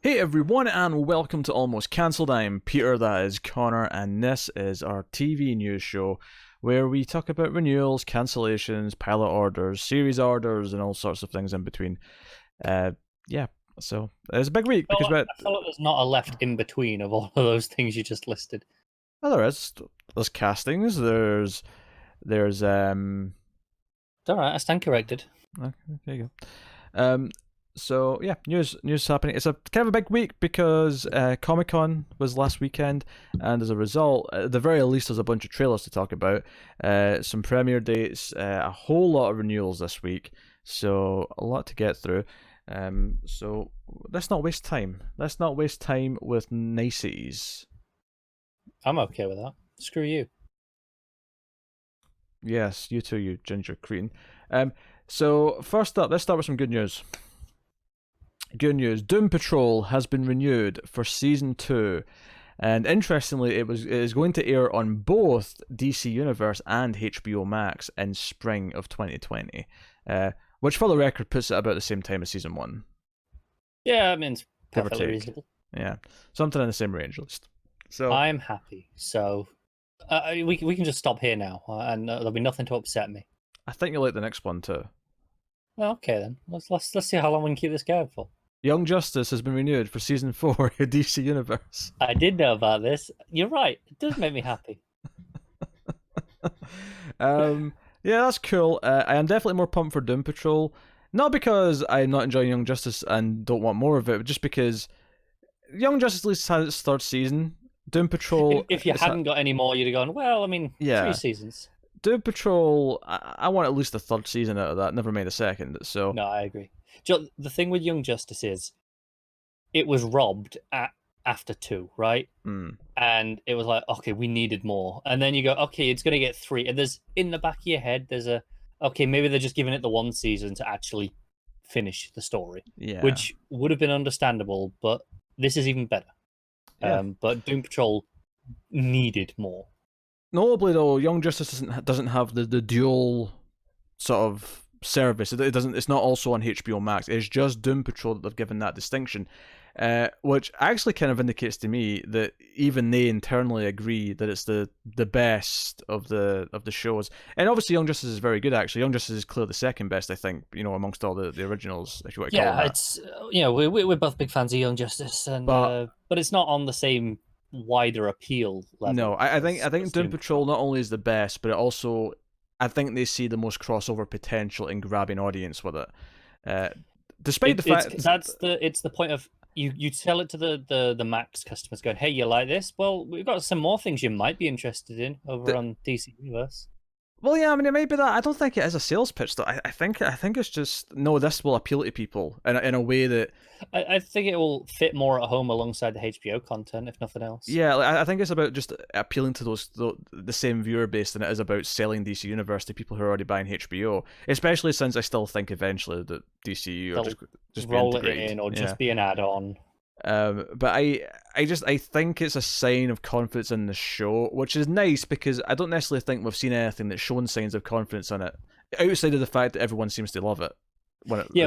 Hey everyone, and welcome to Almost Cancelled. I'm Peter, that is Connor, and this is our TV news show where we talk about renewals, cancellations, pilot orders, series orders, and all sorts of things in between. Uh, yeah, so it's a big week because I feel like there's not a left in between of all of those things you just listed. well, there's castings, there's. It's all right. I stand corrected. Okay, there you go. So yeah, news happening. It's a kind of a big week because Comic Con was last weekend, and as a result, at the very least, there's a bunch of trailers to talk about, some premiere dates, a whole lot of renewals this week. So a lot to get through. So let's not waste time. Let's not waste time with niceties. I'm okay with that. Screw you. Yes, you too, you ginger cretin. So first up, let's start with some good news. Good news. Doom Patrol has been renewed for season 2. And interestingly, it is going to air on both DC Universe and HBO Max in spring of 2020, which, for the record, puts it about the same time as season 1. Yeah, I mean, it's Give or perfectly take. reasonable. Yeah, something in the same range, at least. So I'm happy. So we can just stop here now, and there'll be nothing to upset me. I think you'll like the next one too. Well, okay then. Let's see how long we can keep this going for. Young Justice has been renewed for season 4 of DC Universe. I did know about this. You're right. It does make me happy. Yeah, that's cool. I am definitely more pumped for Doom Patrol. Not because I'm not enjoying Young Justice and don't want more of it, but just because Young Justice at least had its third season. Doom Patrol. If you hadn't got any more, you'd have gone, well, I mean, Yeah. 3 seasons. Doom Patrol, I want at least a third season out of that, never mind a second. So No, I agree. The thing with Young Justice is it was robbed after 2, right? And it was like, okay, we needed more. And then you go, okay, it's going to get 3. And there's, in the back of your head, there's okay, maybe they're just giving it the 1 season to actually finish the story. Yeah. Which would have been understandable, but this is even better. Yeah. But Doom Patrol needed more. Notably, though, Young Justice doesn't have the dual sort of service. It doesn't. It's not also on HBO Max. It's just Doom Patrol that they've given that distinction, which actually kind of indicates to me that even they internally agree that it's the best of the shows. And obviously, Young Justice is very good. Actually, Young Justice is clearly the second best, I think. Amongst all the originals, if you want to call it that. It's we're both big fans of Young Justice, and but it's not on the same wider appeal level. No, I think Doom Patrol not only is the best, but it also, I think they see the most crossover potential in grabbing audience with it. Despite the fact it's the point of you tell it to the Max customers going, hey, you like this? Well, we've got some more things you might be interested in over on DC Universe. Well, yeah, I mean, it may be that. I don't think it is a sales pitch, though. I think it's just, no, this will appeal to people in a way that... I think it will fit more at home alongside the HBO content, if nothing else. Yeah, I think it's about just appealing to the same viewer base than it is about selling DC Universe to people who are already buying HBO, especially since I still think eventually that DCU are just roll it in or just be an add-on. But I think it's a sign of confidence in the show, which is nice because I don't necessarily think we've seen anything that's shown signs of confidence in it, outside of the fact that everyone seems to love it. But we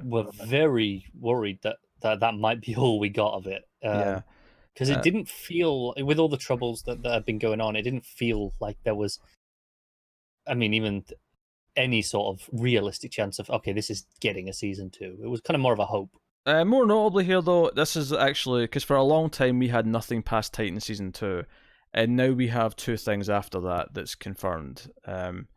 were very worried that might be all we got of it. Because it didn't feel, with all the troubles that have been going on, it didn't feel like there was, I mean, even any sort of realistic chance of, okay, this is getting a season 2. It was kind of more of a hope. More notably here, though, this is actually, because for a long time we had nothing past Titan Season 2, and now we have 2 things after that that's confirmed.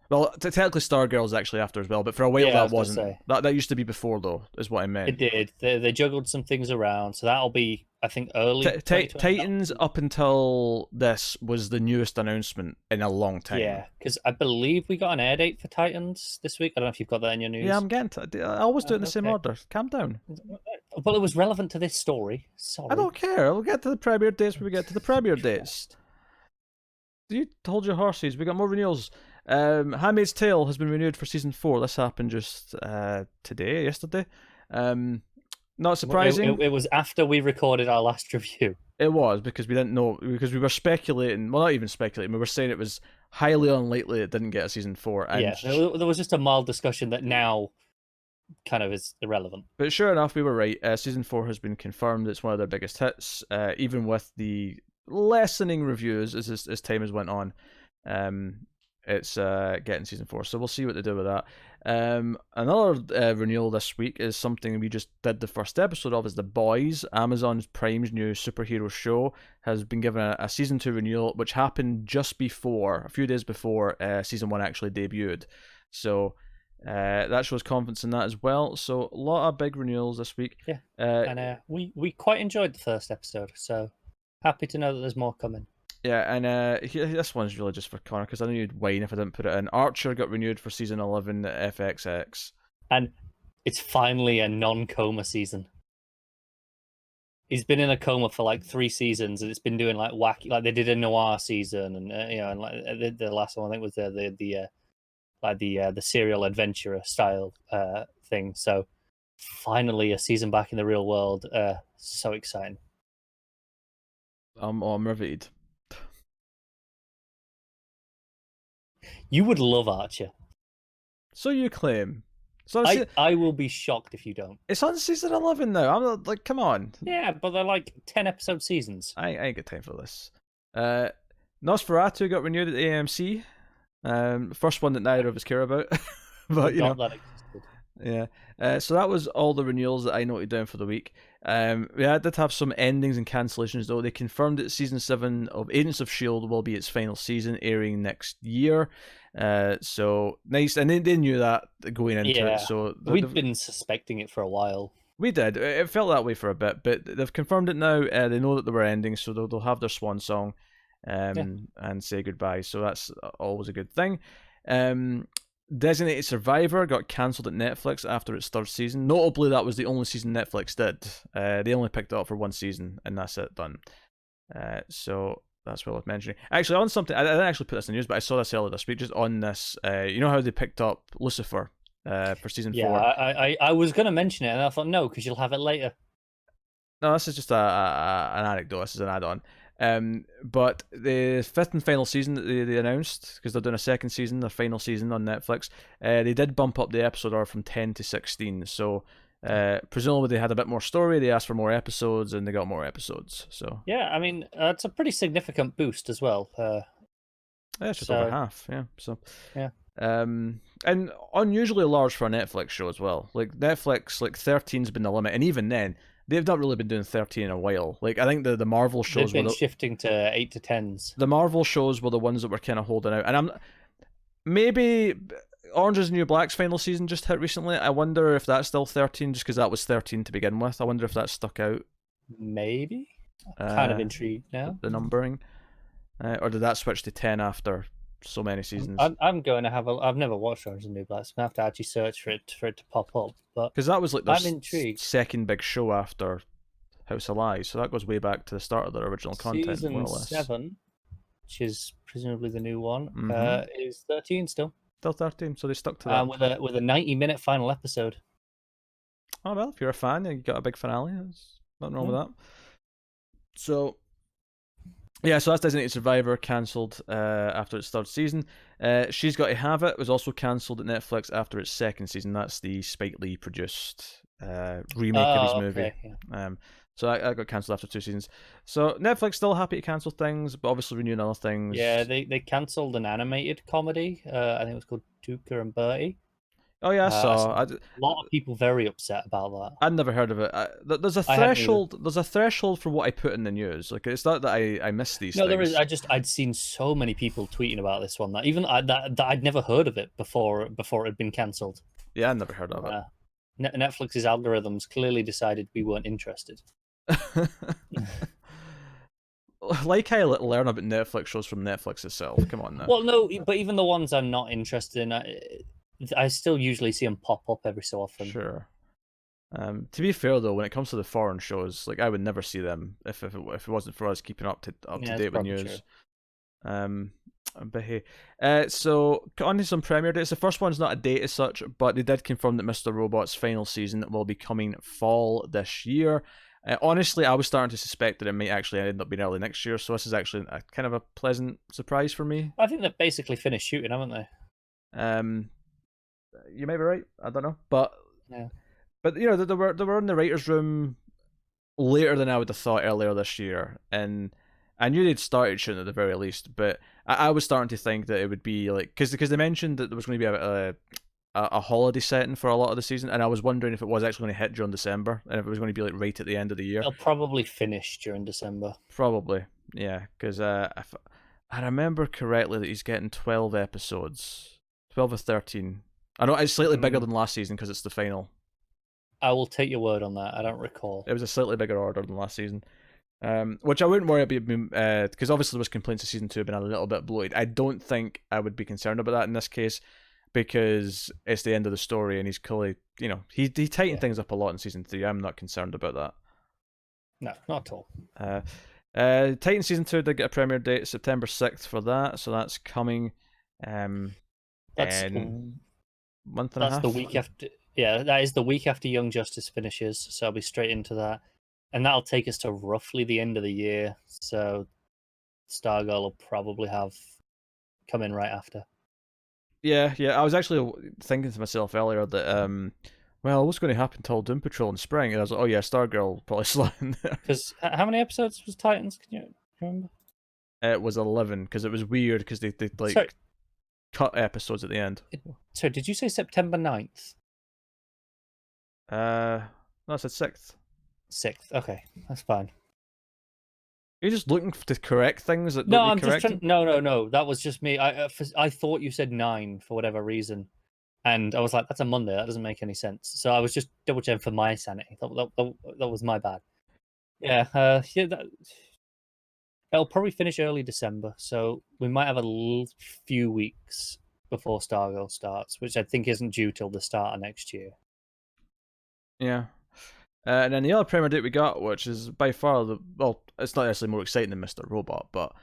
Well, technically Stargirl's actually after as well, but for a while that wasn't. That used to be before, though, is what I meant. It did. They juggled some things around, so that'll be, I think, early. Titans, up until this, was the newest announcement in a long time. Yeah, because I believe we got an air date for Titans this week. I don't know if you've got that in your news. Yeah, I'm getting to I always do it in the same order. Calm down. Well, it was relevant to this story. Sorry. I don't care. We'll get to the premiere dates when we get to the premiere dates. You hold your horses. We got more renewals. Handmaid's Tale has been renewed for season 4. This happened just yesterday. Not surprising. It was after we recorded our last review. It was, because we didn't know, because we were speculating. Well, not even speculating. We were saying it was highly unlikely it didn't get a season 4. And there was just a mild discussion that now kind of is irrelevant. But sure enough, we were right. Season 4 has been confirmed. It's one of their biggest hits, even with the lessening reviews as time has went on. It's getting season 4, so we'll see what they do with that. Another renewal this week is something we just did the first episode of, is The Boys. Amazon Prime's new superhero show has been given a season 2 renewal, which happened just before, a few days before season 1 actually debuted. So that shows confidence in that as well. So a lot of big renewals this week. Yeah, and we quite enjoyed the first episode, so happy to know that there's more coming. Yeah, and this one's really just for Connor, because I know you'd whine if I didn't put it in. Archer got renewed for season 11 at FXX. And it's finally a non-coma season. He's been in a coma for like 3 seasons, and it's been doing like wacky, like they did a noir season, and and like the last one I think was the serial adventurer style thing. So finally a season back in the real world. So exciting. I'm riveted. You would love Archer. So you claim. So I will be shocked if you don't. It's on season 11 now. I'm not, like, come on. Yeah, but they're like 10 episode seasons. I ain't got time for this. Nosferatu got renewed at the AMC. First one that neither of us care about. But, you know. That existed. Yeah. So that was all the renewals that I noted down for the week. We did have some endings and cancellations, though. They confirmed that season 7 of Agents of S.H.I.E.L.D. will be its final season, airing next year. So nice. And they knew that going into it. So we'd been suspecting it for a while. We did. It felt that way for a bit, but they've confirmed it now. They know that they were ending, so they'll have their swan song and say goodbye. So that's always a good thing. Designated Survivor got cancelled at Netflix after its 3rd season. Notably, that was the only season Netflix did. They only picked it up for 1 season, and that's it, done. So that's well worth mentioning. Actually, on something, I didn't actually put this in the news, but I saw this earlier this week, just on this. You know how they picked up Lucifer for season 4? Yeah, I was going to mention it, and I thought, no, because you'll have it later. No, this is just an anecdote. This is an add-on. But the 5th and final season that they announced, because they're doing a 2nd season, their final season on Netflix, they did bump up the episode hour from 10 to 16. So presumably they had a bit more story, they asked for more episodes, and they got more episodes. So yeah, I mean, it's a pretty significant boost as well. It's just over half, yeah. So yeah. And unusually large for a Netflix show as well. Like Netflix, like 13's been the limit, and even then, they've not really been doing 13 in a while. Like, I think the Marvel shows they've been shifting to 8 to 10s. The Marvel shows were the ones that were kind of holding out, and maybe Orange Is the New Black's final season just hit recently. I wonder if that's still 13, just because that was 13 to begin with. I wonder if that stuck out. Maybe. I'm kind of intrigued now. The numbering, or did that switch to 10 after so many seasons? I'm going to have I've never watched Orange Is the New Black, so I'm going to have to actually search for it to pop up. But because that was like I'm intrigued. Second big show after House of Lies, so that goes way back to the start of their original content. Season 7, which is presumably the new one, is 13 still. Still 13, so they stuck to that. With a 90-minute final episode. Oh well, if you're a fan, you got a big finale. There's nothing wrong with that. So yeah, so that's Designated Survivor, cancelled after its 3rd season. She's Got to Have It was also cancelled at Netflix after its 2nd season. That's the Spike Lee produced remake of his movie. Okay, yeah. So that got cancelled after 2 seasons. So Netflix still happy to cancel things, but obviously renewing other things. Yeah, they cancelled an animated comedy. I think it was called Tuca and Bertie. Oh yeah, I saw. A lot of people very upset about that. I'd never heard of it. There's a threshold. There's a threshold for what I put in the news. Like, it's not that I miss these. No, things. there is. I'd seen so many people tweeting about this one that even that I'd never heard of it before it had been cancelled. Yeah, I never heard of it. Netflix's algorithms clearly decided we weren't interested. Like I learn about Netflix shows from Netflix itself. Come on now. Well, no, but even the ones I'm not interested in, I still usually see them pop up every so often. Sure. To be fair though, when it comes to the foreign shows, like I would never see them if it wasn't for us keeping up to date with news. True. But hey, so on to some premiere dates. The first one's not a date as such, but they did confirm that Mr. Robot's final season will be coming fall this year. Honestly, I was starting to suspect that it might actually end up being early next year, so this is actually kind of a pleasant surprise for me. I think they've basically finished shooting, haven't they? You may be right. I don't know, but Yeah. But they were in the writers' room later than I would have thought earlier this year, and I knew they'd started shooting at the very least. But I was starting to think that it would be like because they mentioned that there was going to be a holiday setting for a lot of the season, and I was wondering if it was actually going to hit during December, and if it was going to be like right at the end of the year. They'll probably finish during December. Probably, yeah, because if I remember correctly that he's getting 12 episodes, 12 or 13. I know it's slightly bigger than last season because it's the final. I will take your word on that. I don't recall. It was a slightly bigger order than last season. Which I wouldn't worry about, because obviously there was complaints of season 2 being a little bit bloated. I don't think I would be concerned about that in this case, because it's the end of the story and he's clearly, he tightened things up a lot in season 3. I'm not concerned about that. No, not at all. Titan season 2 did get a premiere date, September 6th for that, so that's coming. That's in month and a half. That's the week after. Yeah, that is the week after Young Justice finishes, so I'll be straight into that. And that'll take us to roughly the end of the year, so Stargirl will probably have come in right after. Yeah. I was actually thinking to myself earlier that, what's going to happen till Doom Patrol in spring? And I was like, oh yeah, Stargirl will probably slot in there. Because how many episodes was Titans? Can you remember? It was 11, because it was weird, because they cut episodes at the end. So did you say September 9th? No, I said 6th. 6th, okay, that's fine. You're just looking to correct things that no, I'm just trying. No. That was just me. I thought you said 9 for whatever reason, and I was like, that's a Monday. That doesn't make any sense. So I was just double checking for my sanity. That was my bad. Yeah. It'll probably finish early December, so we might have a few weeks before Stargirl starts, which I think isn't due till the start of next year. Yeah. And then the other premiere date we got, which is by far it's not necessarily more exciting than Mr. Robot, but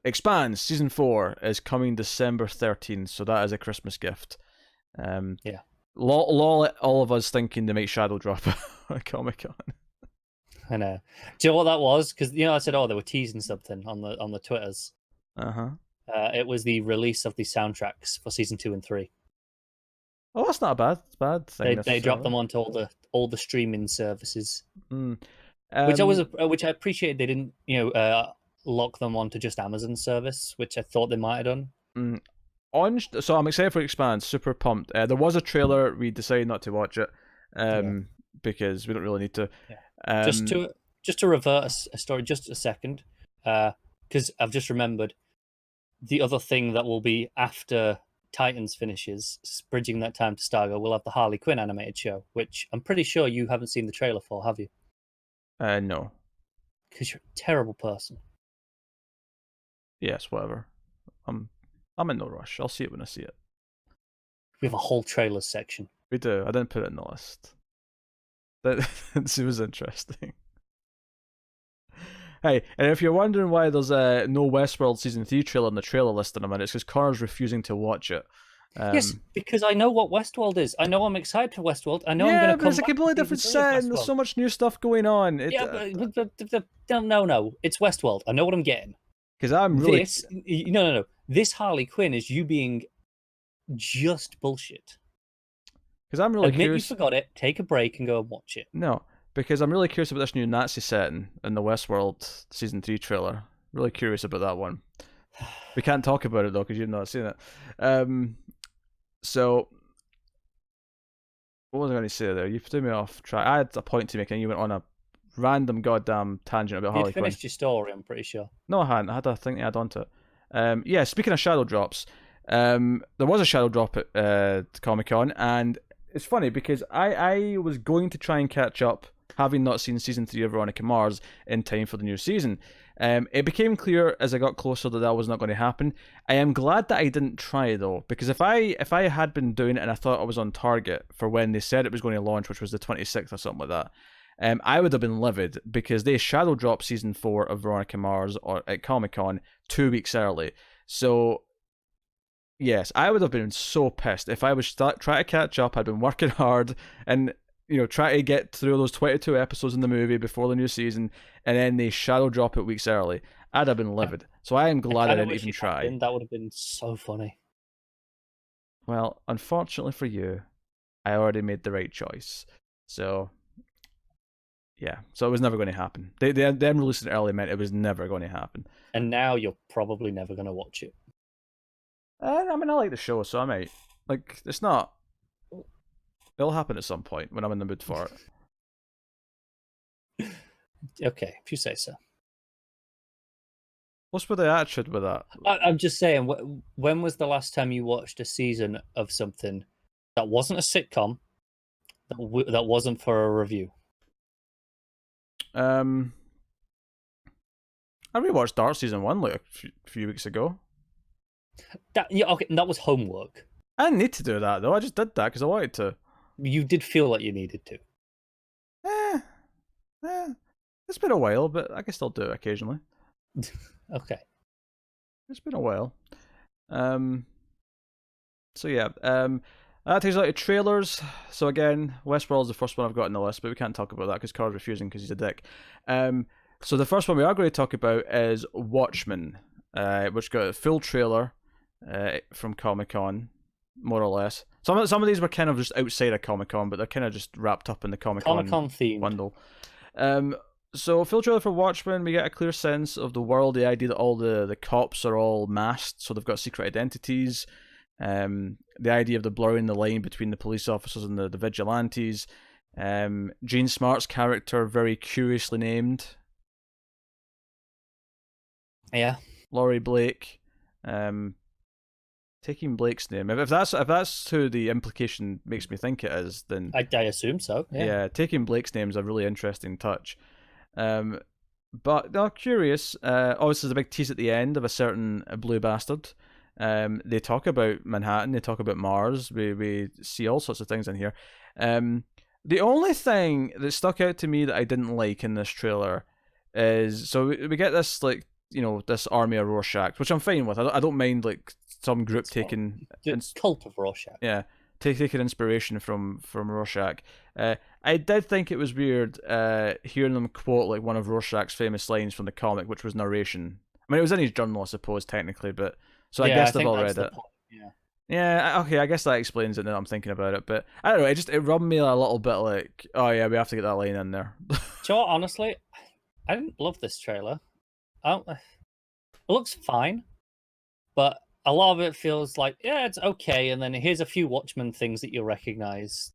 Expanse season 4 is coming December 13th, so that is a Christmas gift. Yeah. All of us thinking they make Shadow drop at Comic-Con. I know. Do you know what that was? Because I said, they were teasing something on the Twitters. It was the release of the soundtracks for season 2 and 3. Oh, that's not a bad thing. They dropped them onto all the streaming services, which I appreciated. They didn't lock them onto just Amazon service, which I thought they might have done. So I'm excited for Expanse, super pumped. There was a trailer, we decided not to watch it because we don't really need to. Yeah. Just to revert a story just a second, because I've just remembered the other thing that will be after Titans finishes, bridging that time to Stargirl, we'll have the Harley Quinn animated show, which I'm pretty sure you haven't seen the trailer for, have you? No. Because you're a terrible person. Yes, whatever. I'm in no rush. I'll see it when I see it. We have a whole trailers section. We do. I didn't put it in the list. It was interesting. Hey, and if you're wondering why there's no Westworld season 3 trailer on the trailer list in a minute, it's because Connor's refusing to watch it. Yes, because I know what Westworld is. I know I'm excited for Westworld. I know I'm going to come. But it's a completely different set, and there's so much new stuff going on. But no, it's Westworld. I know what I'm getting. Because I'm really no. This Harley Quinn is you being just bullshit. Because I'm really Admit curious. You forgot it. Take a break and go and watch it. No, because I'm really curious about this new Nazi setting in the Westworld season 3 trailer. Really curious about that one. We can't talk about it though because you've not seen it. So what was I going to say there? You threw me off track. I had a point to make, and you went on a random goddamn tangent about Harley Quinn. You finished your story, I'm pretty sure. No, I hadn't. I had a thing to add on to it. Speaking of shadow drops, there was a shadow drop at Comic-Con, and it's funny because I was going to try and catch up, having not seen season 3 of Veronica Mars in time for the new season. It became clear as I got closer that was not going to happen. I am glad that I didn't try though, because if I had been doing it and I thought I was on target for when they said it was going to launch, which was the 26th or something like that, I would have been livid because they shadow dropped season 4 of Veronica Mars at Comic-Con 2 weeks early. So yes, I would have been so pissed if I was trying to catch up. I'd been working hard and try to get through those 22 episodes in the movie before the new season, and then they shadow drop it weeks early. I'd have been livid. So I am glad I didn't even try. That would have been so funny. Well, unfortunately for you, I already made the right choice. So, yeah. So it was never going to happen. Them releasing it early meant it was never going to happen. And now you're probably never going to watch it. I mean, I like the show, so I might. Like, it's not... It'll happen at some point when I'm in the mood for it. Okay, if you say so. What's with the attitude with that? I'm just saying, when was the last time you watched a season of something that wasn't a sitcom, that wasn't for a review? I rewatched Dark Season 1 like a few weeks ago. Okay, that was homework. I didn't need to do that, though. I just did that because I wanted to. You did feel like you needed to. It's been a while, but I can still do it occasionally. Okay. It's been a while. So yeah. That takes out to trailers. So again, Westworld is the first one I've got on the list, but we can't talk about that because Carl's refusing because he's a dick. So the first one we are going to talk about is Watchmen, which got a full trailer from Comic-Con, more or less. Some of these were kind of just outside of Comic-Con, but they're kind of just wrapped up in the Comic-Con theme bundle. So full trailer for Watchmen, we get a clear sense of the world, the idea that all the cops are all masked, so they've got secret identities. The idea of the blurring the line between the police officers and the vigilantes. Jean Smart's character, very curiously named. Yeah. Laurie Blake. Taking Blake's name. If that's who the implication makes me think it is, then I assume so. Yeah, taking Blake's name is a really interesting touch. But no, curious. Obviously, there's a big tease at the end of a certain blue bastard. They talk about Manhattan. They talk about Mars. We see all sorts of things in here. The only thing that stuck out to me that I didn't like in this trailer is so we get this this army of Rorschach, which I'm fine with. I don't mind some group taking cult of Rorschach. Yeah, taking inspiration from Rorschach. I did think it was weird hearing them quote one of Rorschach's famous lines from the comic, which was narration. I mean, it was in his journal, I suppose, technically, but so I guess they've all read it. Yeah, okay, I guess that explains it now that I'm thinking about it, but I don't know, it rubbed me a little bit like, oh yeah, we have to get that line in there. So honestly, I didn't love this trailer. It looks fine, but a lot of it feels like, yeah, it's okay, and then here's a few Watchmen things that you'll recognize.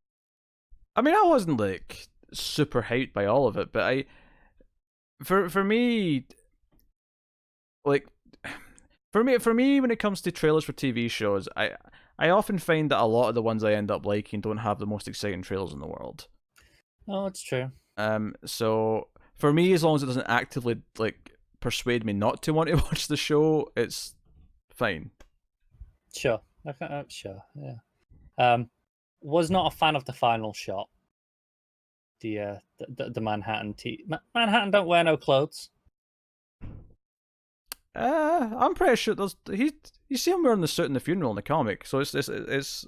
I mean, I wasn't super hyped by all of it, but for me, when it comes to trailers for TV shows, I often find that a lot of the ones I end up liking don't have the most exciting trailers in the world. Oh, it's true. So for me, as long as it doesn't actively persuade me not to want to watch the show, it's fine. Sure. Sure. Yeah. Was not a fan of the final shot. The Manhattan Manhattan don't wear no clothes. I'm pretty sure you see him wearing the suit in the funeral in the comic, so it's.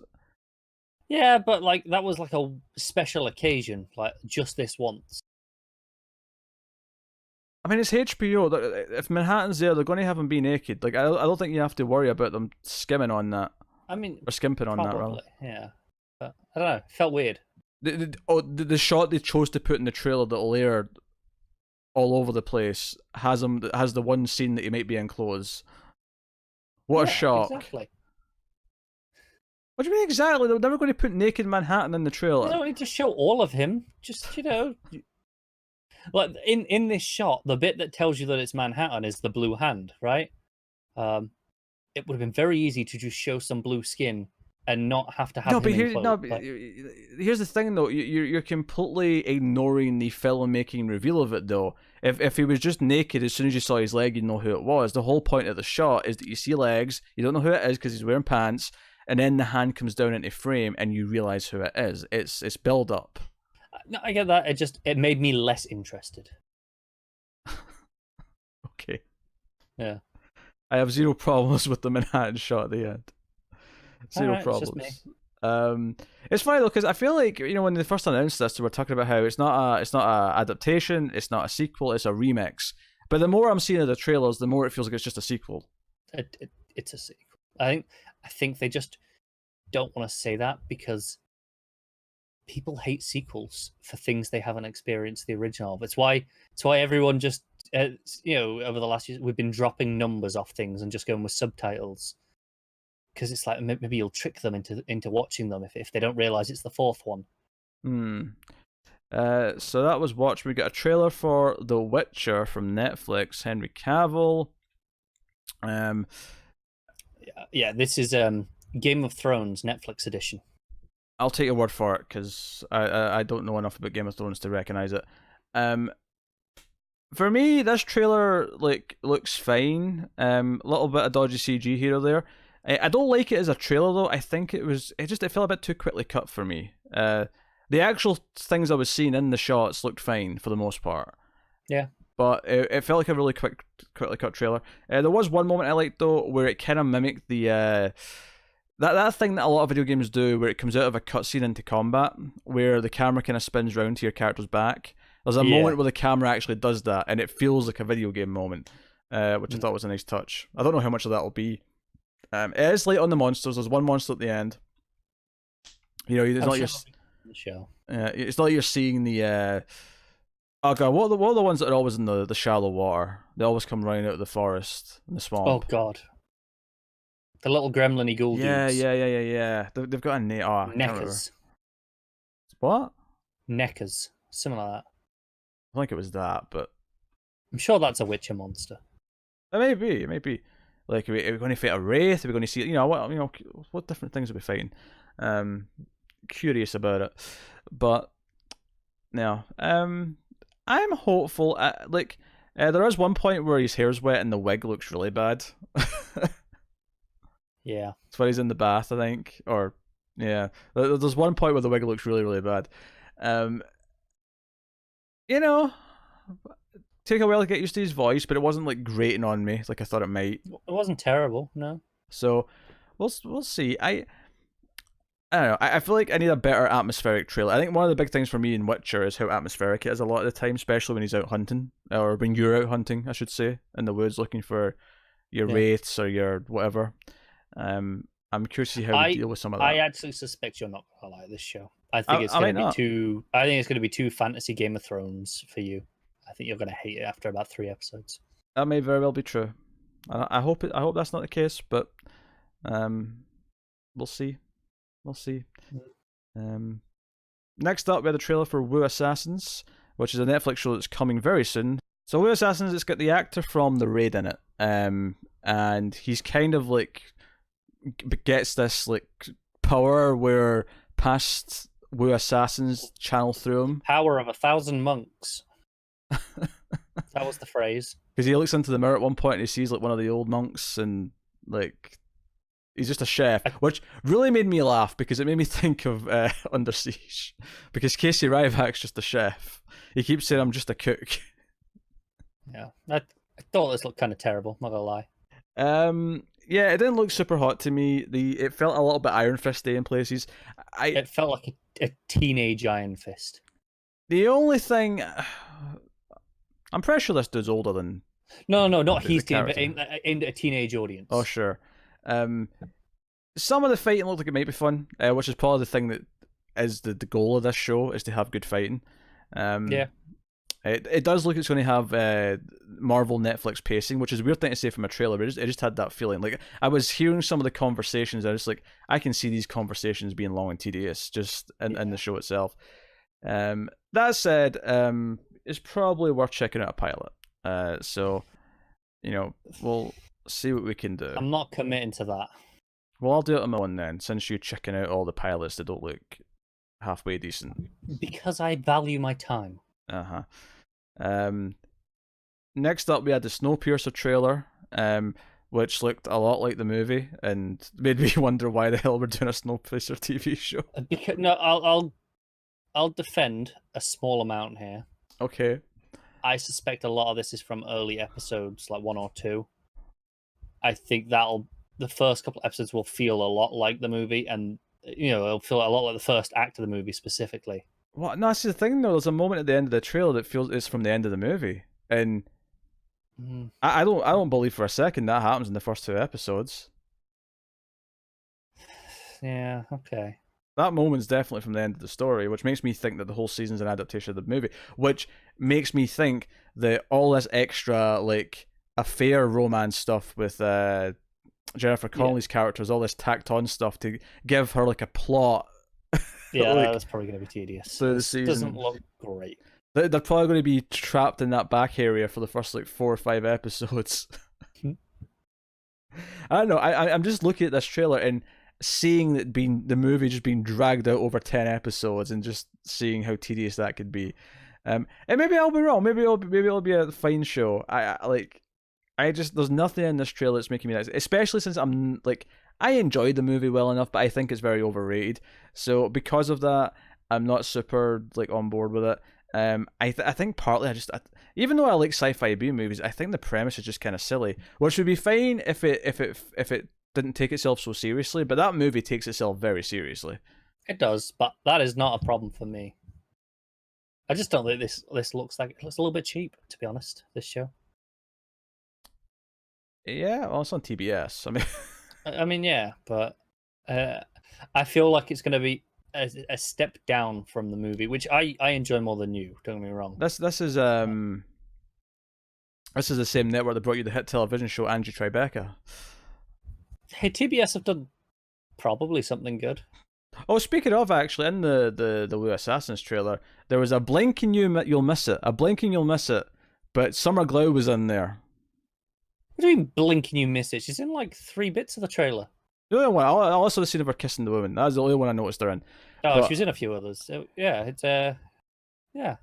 Yeah, but that was a special occasion, just this once. I mean, it's HBO. If Manhattan's there, they're going to have him be naked. I don't think you have to worry about them skimming on that. I mean, or skimping on that, rather. Yeah, but I don't know. It felt weird. The shot they chose to put in the trailer that'll air all over the place has the one scene that he might be in clothes. What a shock! Exactly. What do you mean exactly? They're never going to put naked Manhattan in the trailer. They don't need to show all of him. Just in this shot, the bit that tells you that it's Manhattan is the blue hand, right? It would have been very easy to just show some blue skin and not have to have here's the thing though, you're completely ignoring the filmmaking reveal of it though. If he was just naked as soon as you saw his leg, you'd know who it was. The whole point of the shot is that you see legs, you don't know who it is because he's wearing pants, and then the hand comes down into frame and you realize who it is. It's build up. No, I get that. It made me less interested. Okay. Yeah. I have zero problems with the Manhattan shot at the end. Zero problems. It's funny though because I feel like when they first announced this, they were talking about how it's not a adaptation, it's not a sequel, it's a remix. But the more I'm seeing of the trailers, the more it feels like it's just a sequel. It's a sequel. I think they just don't want to say that because people hate sequels for things they haven't experienced the original of. It's why everyone just over the last years we've been dropping numbers off things and just going with subtitles, because it's like maybe you'll trick them into watching them if they don't realize it's the fourth one. So that was Watchmen. We got a trailer for The Witcher from Netflix. Henry Cavill. Yeah, this is Game of Thrones Netflix edition. I'll take your word for it because I don't know enough about Game of Thrones to recognize it. For me, this trailer looks fine. A little bit of dodgy CG here or there. I don't like it as a trailer though. I think it felt a bit too quickly cut for me. The actual things I was seeing in the shots looked fine for the most part. Yeah. But it felt like a really quickly cut trailer. There was one moment I liked though, where it kind of mimicked the that thing that a lot of video games do, where it comes out of a cutscene into combat, where the camera kind of spins round to your character's back. There's a moment where the camera actually does that, and it feels like a video game moment, which I thought was a nice touch. I don't know how much of that will be. It is light on the monsters. There's one monster at the end. You know, it's not the show. It's not like you're seeing the. Oh god, what are the ones that are always in the shallow water? They always come running out of the forest and the swamp. Oh god, the little gremlin-y ghoul dudes. Yeah. They've got a name. Oh, Neckers. What? Neckers, something like that. I think it was that, but I'm sure that's a Witcher monster. It may be. Like, are we going to fight a wraith? Are we going to see? What different things are we fighting? Curious about it, but no. I'm hopeful. There is one point where his hair's wet and the wig looks really bad. Yeah, it's when he's in the bath, I think, or yeah. There's one point where the wig looks really, really bad. Take a while to get used to his voice, but it wasn't like grating on me like I thought it might. It wasn't terrible, no. So we'll see. I don't know. I feel like I need a better atmospheric trailer. I think one of the big things for me in Witcher is how atmospheric it is a lot of the time, especially when he's out hunting, or when you're out hunting, I should say, in the woods looking for your wraiths or your whatever. I'm curious to see how we deal with some of that. I actually suspect you're not gonna like this show. I think it's going to be too fantasy Game of Thrones for you. I think you're going to hate it after about 3 episodes. That may very well be true. I hope that's not the case, but we'll see. Next up, we had a trailer for Wu Assassins, which is a Netflix show that's coming very soon. So Wu Assassins, it's got the actor from The Raid in it, and he's kind of like gets this like power where past Wu Assassins channel through him. Power of 1,000 monks. That was the phrase. Because he looks into the mirror at one point and he sees like one of the old monks, and like he's just a chef, which really made me laugh because it made me think of Under Siege, because Casey Ryback's just a chef. He keeps saying, "I'm just a cook." Yeah, I thought this looked kind of terrible. Not gonna lie. Yeah, it didn't look super hot to me. It felt a little bit Iron Fist-y in places. It felt like a teenage Iron Fist. The only thing, I'm pretty sure this dude's older than. No, not his teen, but aimed at a teenage audience. Oh sure. Some of the fighting looked like it might be fun, which is probably the thing that is the goal of this show, is to have good fighting. Yeah. It does look like it's going to have Marvel Netflix pacing, which is a weird thing to say from a trailer, but it just had that feeling. Like, I was hearing some of the conversations, I was like, I can see these conversations being long and tedious just in the show itself. That said, it's probably worth checking out a pilot. So, we'll see what we can do. I'm not committing to that. Well, I'll do it on my own then, since you're checking out all the pilots that don't look halfway decent. Because I value my time. Next up, we had the Snowpiercer trailer, which looked a lot like the movie and made me wonder why the hell we're doing a Snowpiercer TV show. Because I'll defend a small amount here. Okay. I suspect a lot of this is from early episodes, like 1 or 2. I think the first couple of episodes will feel a lot like the movie, and it'll feel a lot like the first act of the movie specifically. What? No, that's the thing though. There's a moment at the end of the trailer that feels it's from the end of the movie, and I don't believe for a second that happens in the first 2 episodes. Yeah. Okay. That moment's definitely from the end of the story, which makes me think that the whole season's an adaptation of the movie, which makes me think that all this extra, like, affair romance stuff with Jennifer Connelly's characters, all this tacked on stuff to give her, like, a plot. Yeah, like, that's probably going to be tedious. Through the season. Doesn't look great. They're probably going to be trapped in that back area for the first, like, 4 or 5 episodes. I don't know. I'm just looking at this trailer and seeing that the movie just being dragged out over 10 episodes and just seeing how tedious that could be. And maybe I'll be wrong. Maybe it'll be a fine show. There's nothing in this trailer that's making me nice, especially since I enjoyed the movie well enough, but I think it's very overrated. So because of that, I'm not super like on board with it. I think partly even though I like sci-fi B movies, I think the premise is just kind of silly, which would be fine if it didn't take itself so seriously. But that movie takes itself very seriously. It does, but that is not a problem for me. I just don't think this looks like it looks a little bit cheap, to be honest. This show. Yeah, well, it's on TBS. I mean, yeah, but I feel like it's going to be a step down from the movie, which I enjoy more than you. Don't get me wrong. This is the same network that brought you the hit television show Angie Tribeca. Hey, TBS have done probably something good. Oh, speaking of, actually, in the Blue Assassins trailer, there was a blink and you'll miss it. A blink and you'll miss it. But Summer Glau was in there. What do you mean blink and you miss it? She's in like 3 bits of the trailer. The only one, I also the scene of her kissing the woman. That's the only one I noticed her in. Oh, she was in a few others. So, yeah, it's yeah.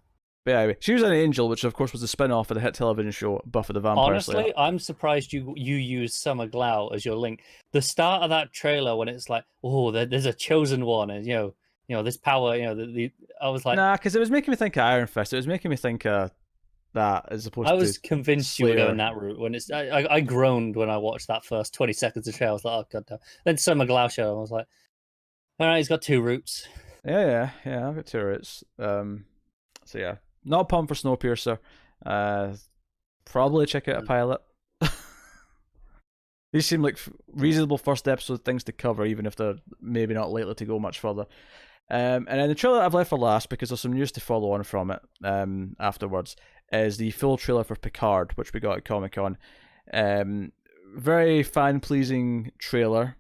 But anyway, she was an angel, which of course was the spin-off of the hit television show Buffy the Vampire Slayer. Honestly, I'm surprised you used Summer Glau as your link. The start of that trailer when it's like, oh, there's a chosen one, and you know this power, I was like, nah, because it was making me think of Iron Fist. It was making me think of that as opposed to. I was convinced Slayer. You were going that route when it's. I groaned when I watched that first 20 seconds of trailer. I was like, oh god damn. Then Summer Glau show. I was like, all right, he's got 2 routes. Yeah. I've got 2 routes. So yeah. Not pumped for Snowpiercer. Probably check out a pilot. These seem like reasonable first episode things to cover, even if they're maybe not likely to go much further. And then the trailer I've left for last, because there's some news to follow on from it afterwards, is the full trailer for Picard, which we got at Comic-Con. Very fan-pleasing trailer,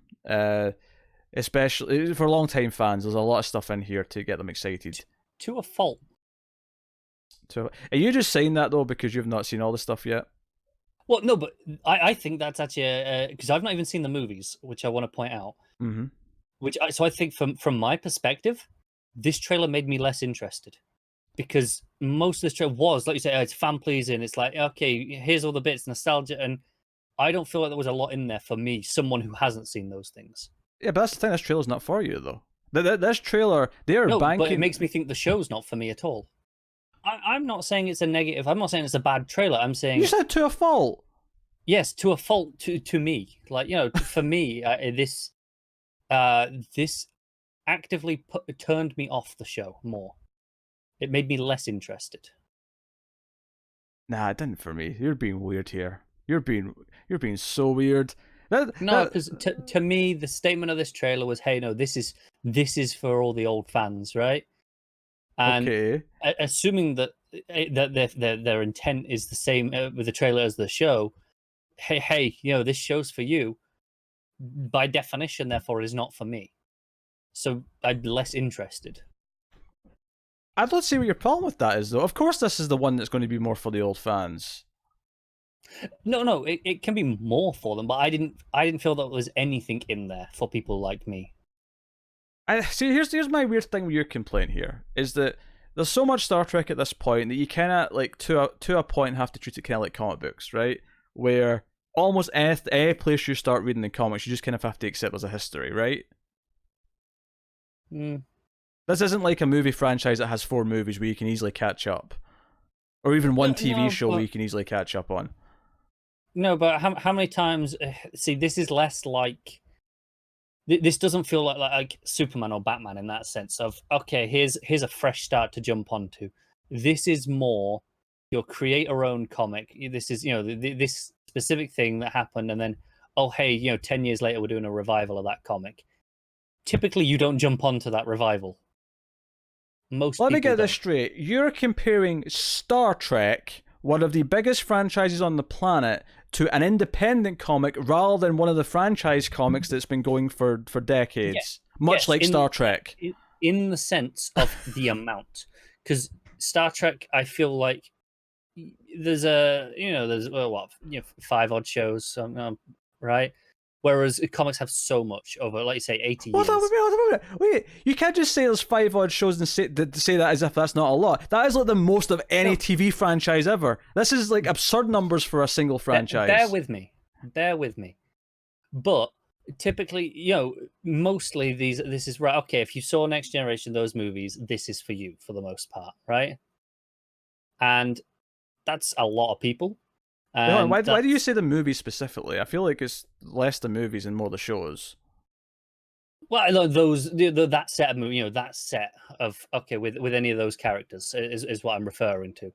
especially for long-time fans. There's a lot of stuff in here to get them excited. To a fault. Are you just saying that though because you've not seen all the stuff yet? Well, no, but I think that's actually because I've not even seen the movies, which I want to point out. Mm-hmm. So I think from my perspective, this trailer made me less interested because most of this trailer was, like you say, it's fan pleasing. It's like, okay, here's all the bits, nostalgia, and I don't feel like there was a lot in there for me, someone who hasn't seen those things. Yeah, but that's the thing. This trailer's not for you though. This trailer, they're banking. But it makes me think the show's not for me at all. I'm not saying it's a negative. I'm not saying it's a bad trailer. I'm saying you said to a fault. Yes, to a fault to me. Like for me, this actively turned me off the show more. It made me less interested. Nah, it didn't for me. You're being weird here. You're being so weird. No, because to me, the statement of this trailer was, "Hey, no, this is for all the old fans, right?" And okay. Assuming that their intent is the same with the trailer as the show, hey, this show's for you. By definition, therefore, it is not for me. So I'd be less interested. I don't see what your problem with that is, though. Of course, this is the one that's going to be more for the old fans. No, it can be more for them, but I didn't feel that there was anything in there for people like me. I see. Here's my weird thing with your complaint here is that there's so much Star Trek at this point that you kind of like to a point have to treat it kind of like comic books, right? Where almost any place you start reading the comics, you just kind of have to accept as a history, right? This isn't like a movie franchise that has 4 movies where you can easily catch up, or even one TV show where you can easily catch up on. No, but how many times? See, this is less like. This doesn't feel like Superman or Batman in that sense of, okay, here's a fresh start to jump onto. This is more your create your own comic. This is this specific thing that happened, and then 10 years later we're doing a revival of that comic. typically you don't jump onto that revival. Let me get this straight. You're comparing Star Trek, one of the biggest franchises on the planet, to an independent comic rather than one of the franchise comics that's been going for decades. Yeah. Much like Star Trek. In the sense of the amount. Because Star Trek, I feel like there's 5 odd shows, right? Whereas comics have so much over, like you say, 80 years. Wait, you can't just say there's 5 odd shows and say that as if that's not a lot. That is like the most of any TV franchise ever. This is like absurd numbers for a single franchise. Bear with me. But typically, mostly this is right. Okay, if you saw Next Generation, those movies, this is for you for the most part, right? And that's a lot of people. Why do you say the movies specifically? I feel like it's less the movies and more the shows. Well, I know that set of movies, that set of with any of those characters is what I'm referring to.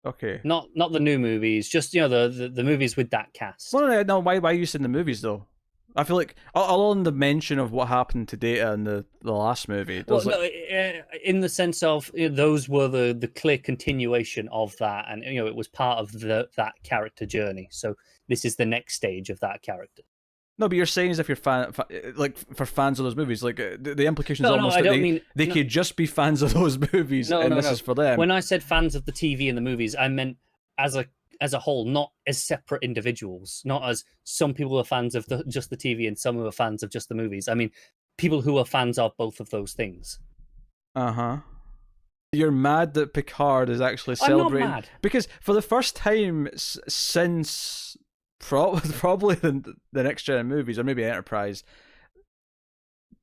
Okay. Not the new movies, just the movies with that cast. Well, no. Why are you saying the movies though? I feel like on the mention of what happened to Data in the last movie. In the sense of those were the clear continuation of that, and it was part of that character journey. So this is the next stage of that character. No, but you're saying as if you're for fans of those movies, like the implication is almost that they could just be fans of those movies, this is for them. When I said fans of the TV and the movies, I meant as a whole, not as separate individuals, not as some people are fans of just the TV and some are fans of just the movies. I mean, people who are fans of both of those things. You're mad that Picard is actually celebrating? I'm not mad. Because for the first time since probably the Next Gen movies, or maybe Enterprise,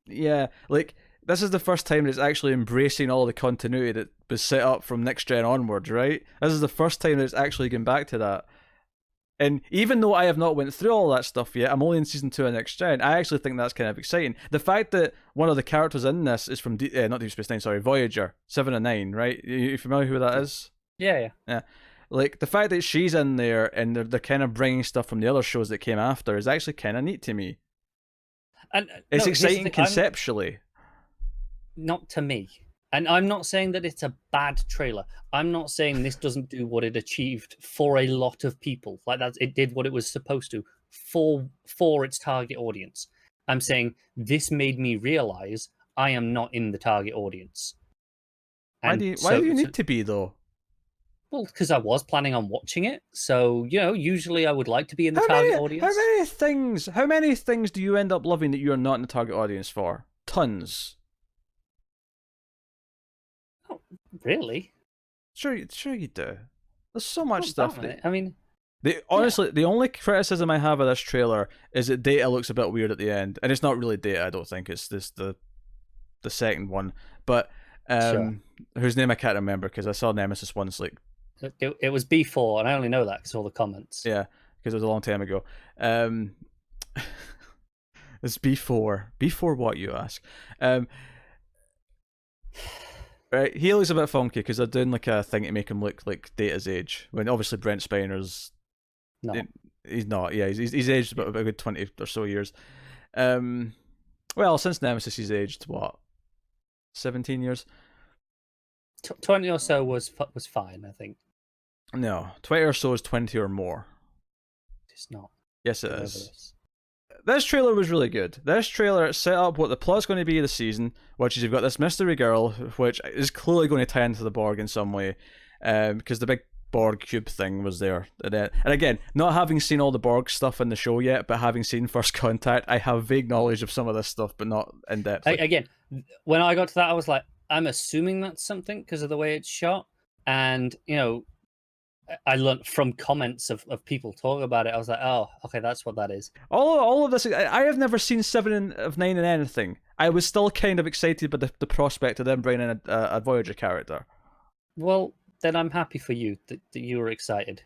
this is the first time that it's actually embracing all the continuity that was set up from Next Gen onwards, right? This is the first time that it's actually going back to that. And even though I have not went through all that stuff yet, I'm only in season 2 of Next Gen, I actually think that's kind of exciting. The fact that one of the characters in this is from not Deep Space Nine, sorry, Voyager 7 and 9, right? You familiar who that is? Yeah. Like, the fact that she's in there and they're kind of bringing stuff from the other shows that came after is actually kind of neat to me. And it's exciting conceptually. Not to me. And I'm not saying that it's a bad trailer. I'm not saying this doesn't do what it achieved for a lot of people. Like that, it did what it was supposed to for its target audience. I'm saying this made me realize I am not in the target audience. Why do you need to be though? Well, because I was planning on watching it. So, usually I would like to be in the target audience. How many things do you end up loving that you are not in the target audience for? Tons. Oh, really? Sure you do. There's so much stuff. I mean, the only criticism I have of this trailer is that Data looks a bit weird at the end, and it's not really Data. I don't think it's the second one, but whose name I can't remember because I saw Nemesis once. Like, it was B4, and I only know that because all the comments. Yeah, because it was a long time ago. It's B4. B4 what, you ask? Right, he looks a bit funky because they're doing like a thing to make him look like Data's age. When obviously Brent Spiner's he's not. Yeah, he's aged about a good 20 or so years. Well, since Nemesis, he's aged what, 17 years. 20 or so was fine, I think. No, 20 or so is 20 or more. It's not. Yes, it is. This trailer was really good. This trailer set up what the plot's going to be this season, which is you've got this mystery girl, which is clearly going to tie into the Borg in some way, because the big Borg cube thing was there. And again, not having seen all the Borg stuff in the show yet, but having seen First Contact, I have vague knowledge of some of this stuff, but not in depth. Again, when I got to that, I was like, I'm assuming that's something because of the way it's shot. And, I learned from comments of people talking about it. I was like, oh, okay, that's what that is. All of this, I have never seen 7 of 9 in anything. I was still kind of excited by the prospect of them bringing in a Voyager character. Well, then I'm happy for you that you were excited.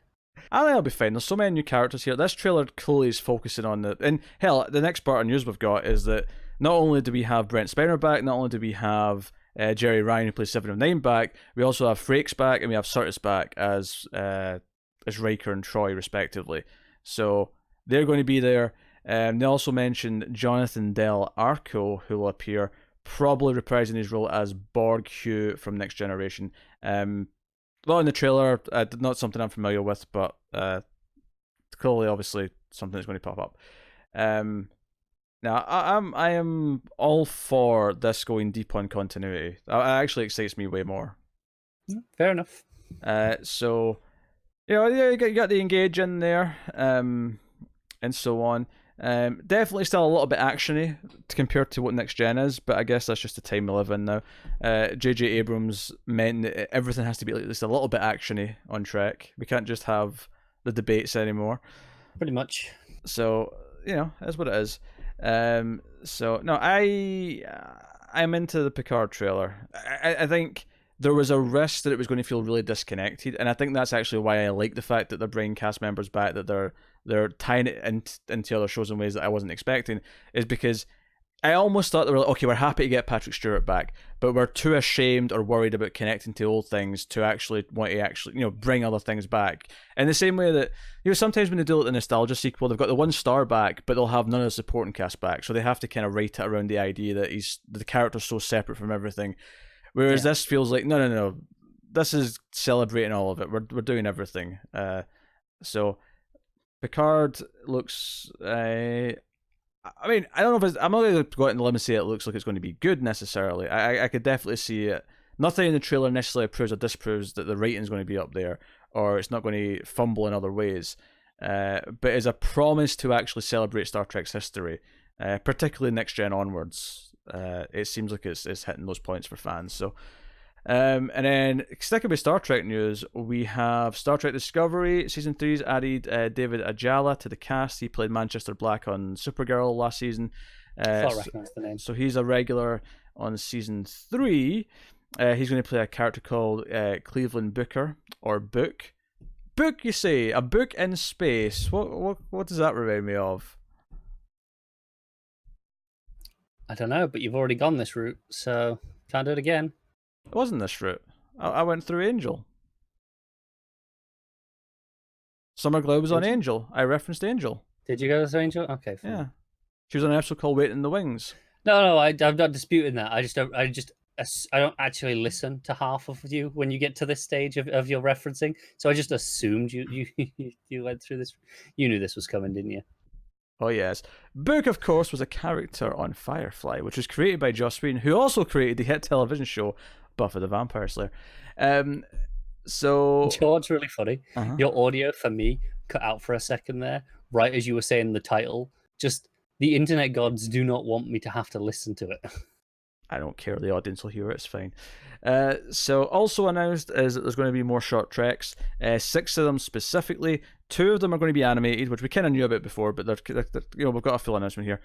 I think it'll be fine. There's so many new characters here. This trailer clearly is focusing on and hell, the next part of news we've got is that not only do we have Brent Spiner back, not only do we have Jerry Ryan, who plays 7 of 9, back, we also have Frakes back, and we have Surtis back as Riker and Troy, respectively. So they're going to be there. They also mentioned Jonathan Del Arco, who will appear, probably reprising his role as Borg Hugh from Next Generation. Well, in the trailer, not something I'm familiar with, but clearly, obviously, something that's going to pop up. Now, I am all for this going deep on continuity. It actually excites me way more. Fair enough. So, you got the engage in there, and so on. Definitely still a little bit actiony compared to what Next Gen is, but I guess that's just the time we live in now. J.J. Abrams meant that everything has to be at least a little bit actiony on Trek. We can't just have the debates anymore. Pretty much. So, that's what it is. So no, I'm into the Picard trailer. I think there was a risk that it was going to feel really disconnected, and I think that's actually why I like the fact that they're bringing cast members back, that they're tying it into other shows in ways that I wasn't expecting, is because I almost thought they were like, okay, we're happy to get Patrick Stewart back, but we're too ashamed or worried about connecting to old things to actually want to bring other things back. In the same way that, sometimes when they do the nostalgia sequel, they've got the one star back, but they'll have none of the supporting cast back, so they have to kind of write it around the idea that the character's so separate from everything. Whereas this feels like, no, this is celebrating all of it. We're doing everything. So Picard looks... I mean, I don't know if I'm not going to go out on the limb and say it looks like it's going to be good necessarily. I could definitely see it. Nothing in the trailer necessarily proves or disproves that the rating's going to be up there, or it's not going to fumble in other ways. But as a promise to actually celebrate Star Trek's history, particularly Next Gen onwards, it seems like it's hitting those points for fans. So, and then sticking with Star Trek news, we have Star Trek Discovery Season 3's added David Ajala to the cast. He played Manchester Black on Supergirl last season. I recognize the name. So he's a regular on Season 3. He's going to play a character called Cleveland Booker, or Book. Book, you say? A book in space. What does that remind me of? I don't know, but you've already gone this route, so can't do it again. It wasn't this route. I went through Angel. Summer Glau was on Angel. I referenced Angel. Did you go to Angel? Okay, fine. Yeah. She was on an episode called Waiting in the Wings. No, I'm not disputing that. I don't actually listen to half of you when you get to this stage of your referencing. So I just assumed you went through this. You knew this was coming, didn't you? Oh, yes. Book, of course, was a character on Firefly, which was created by Joss Whedon, who also created the hit television show Buffy the Vampire Slayer. So... You know what's really funny? Uh-huh. Your audio, for me, cut out for a second there, right as you were saying the title. Just, the internet gods do not want me to have to listen to it. I don't care. The audience will hear it. It's fine. So also announced is that there's going to be more short treks. 6 of them specifically. 2 of them are going to be animated, which we kind of knew about before, but they're we've got a full announcement here.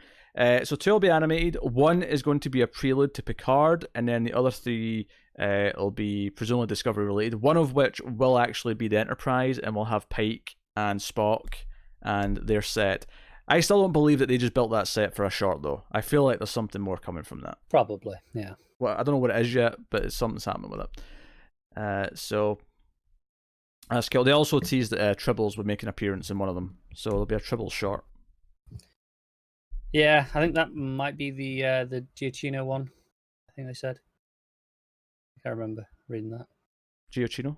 So 2 will be animated. 1 is going to be a prelude to Picard, and then the other 3 will be presumably Discovery related. One of which will actually be the Enterprise, and will have Pike and Spock and their set. I still don't believe that they just built that set for a short, though. I feel like there's something more coming from that. Probably, yeah. Well, I don't know what it is yet, but something's happening with it. So that's cool. They also teased that Tribbles would make an appearance in one of them, so there'll be a Tribbles short. Yeah, I think that might be the Giacchino one. I think they said. I can't remember reading that. Giacchino?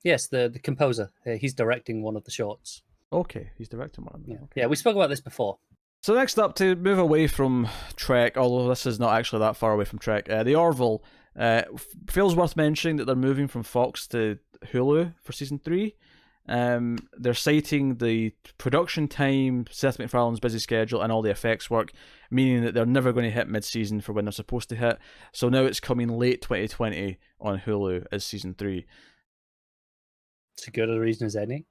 Yes, the composer. He's directing one of the shorts. Okay, he's directing one of them. Yeah. Okay. Yeah, we spoke about this before. So next up, to move away from Trek, although this is not actually that far away from Trek, the Orville feels worth mentioning that they're moving from Fox to Hulu for Season 3. They're citing the production time, Seth MacFarlane's busy schedule, and all the effects work, meaning that they're never going to hit mid-season for when they're supposed to hit. So now it's coming late 2020 on Hulu as Season 3. It's as good a reason as any.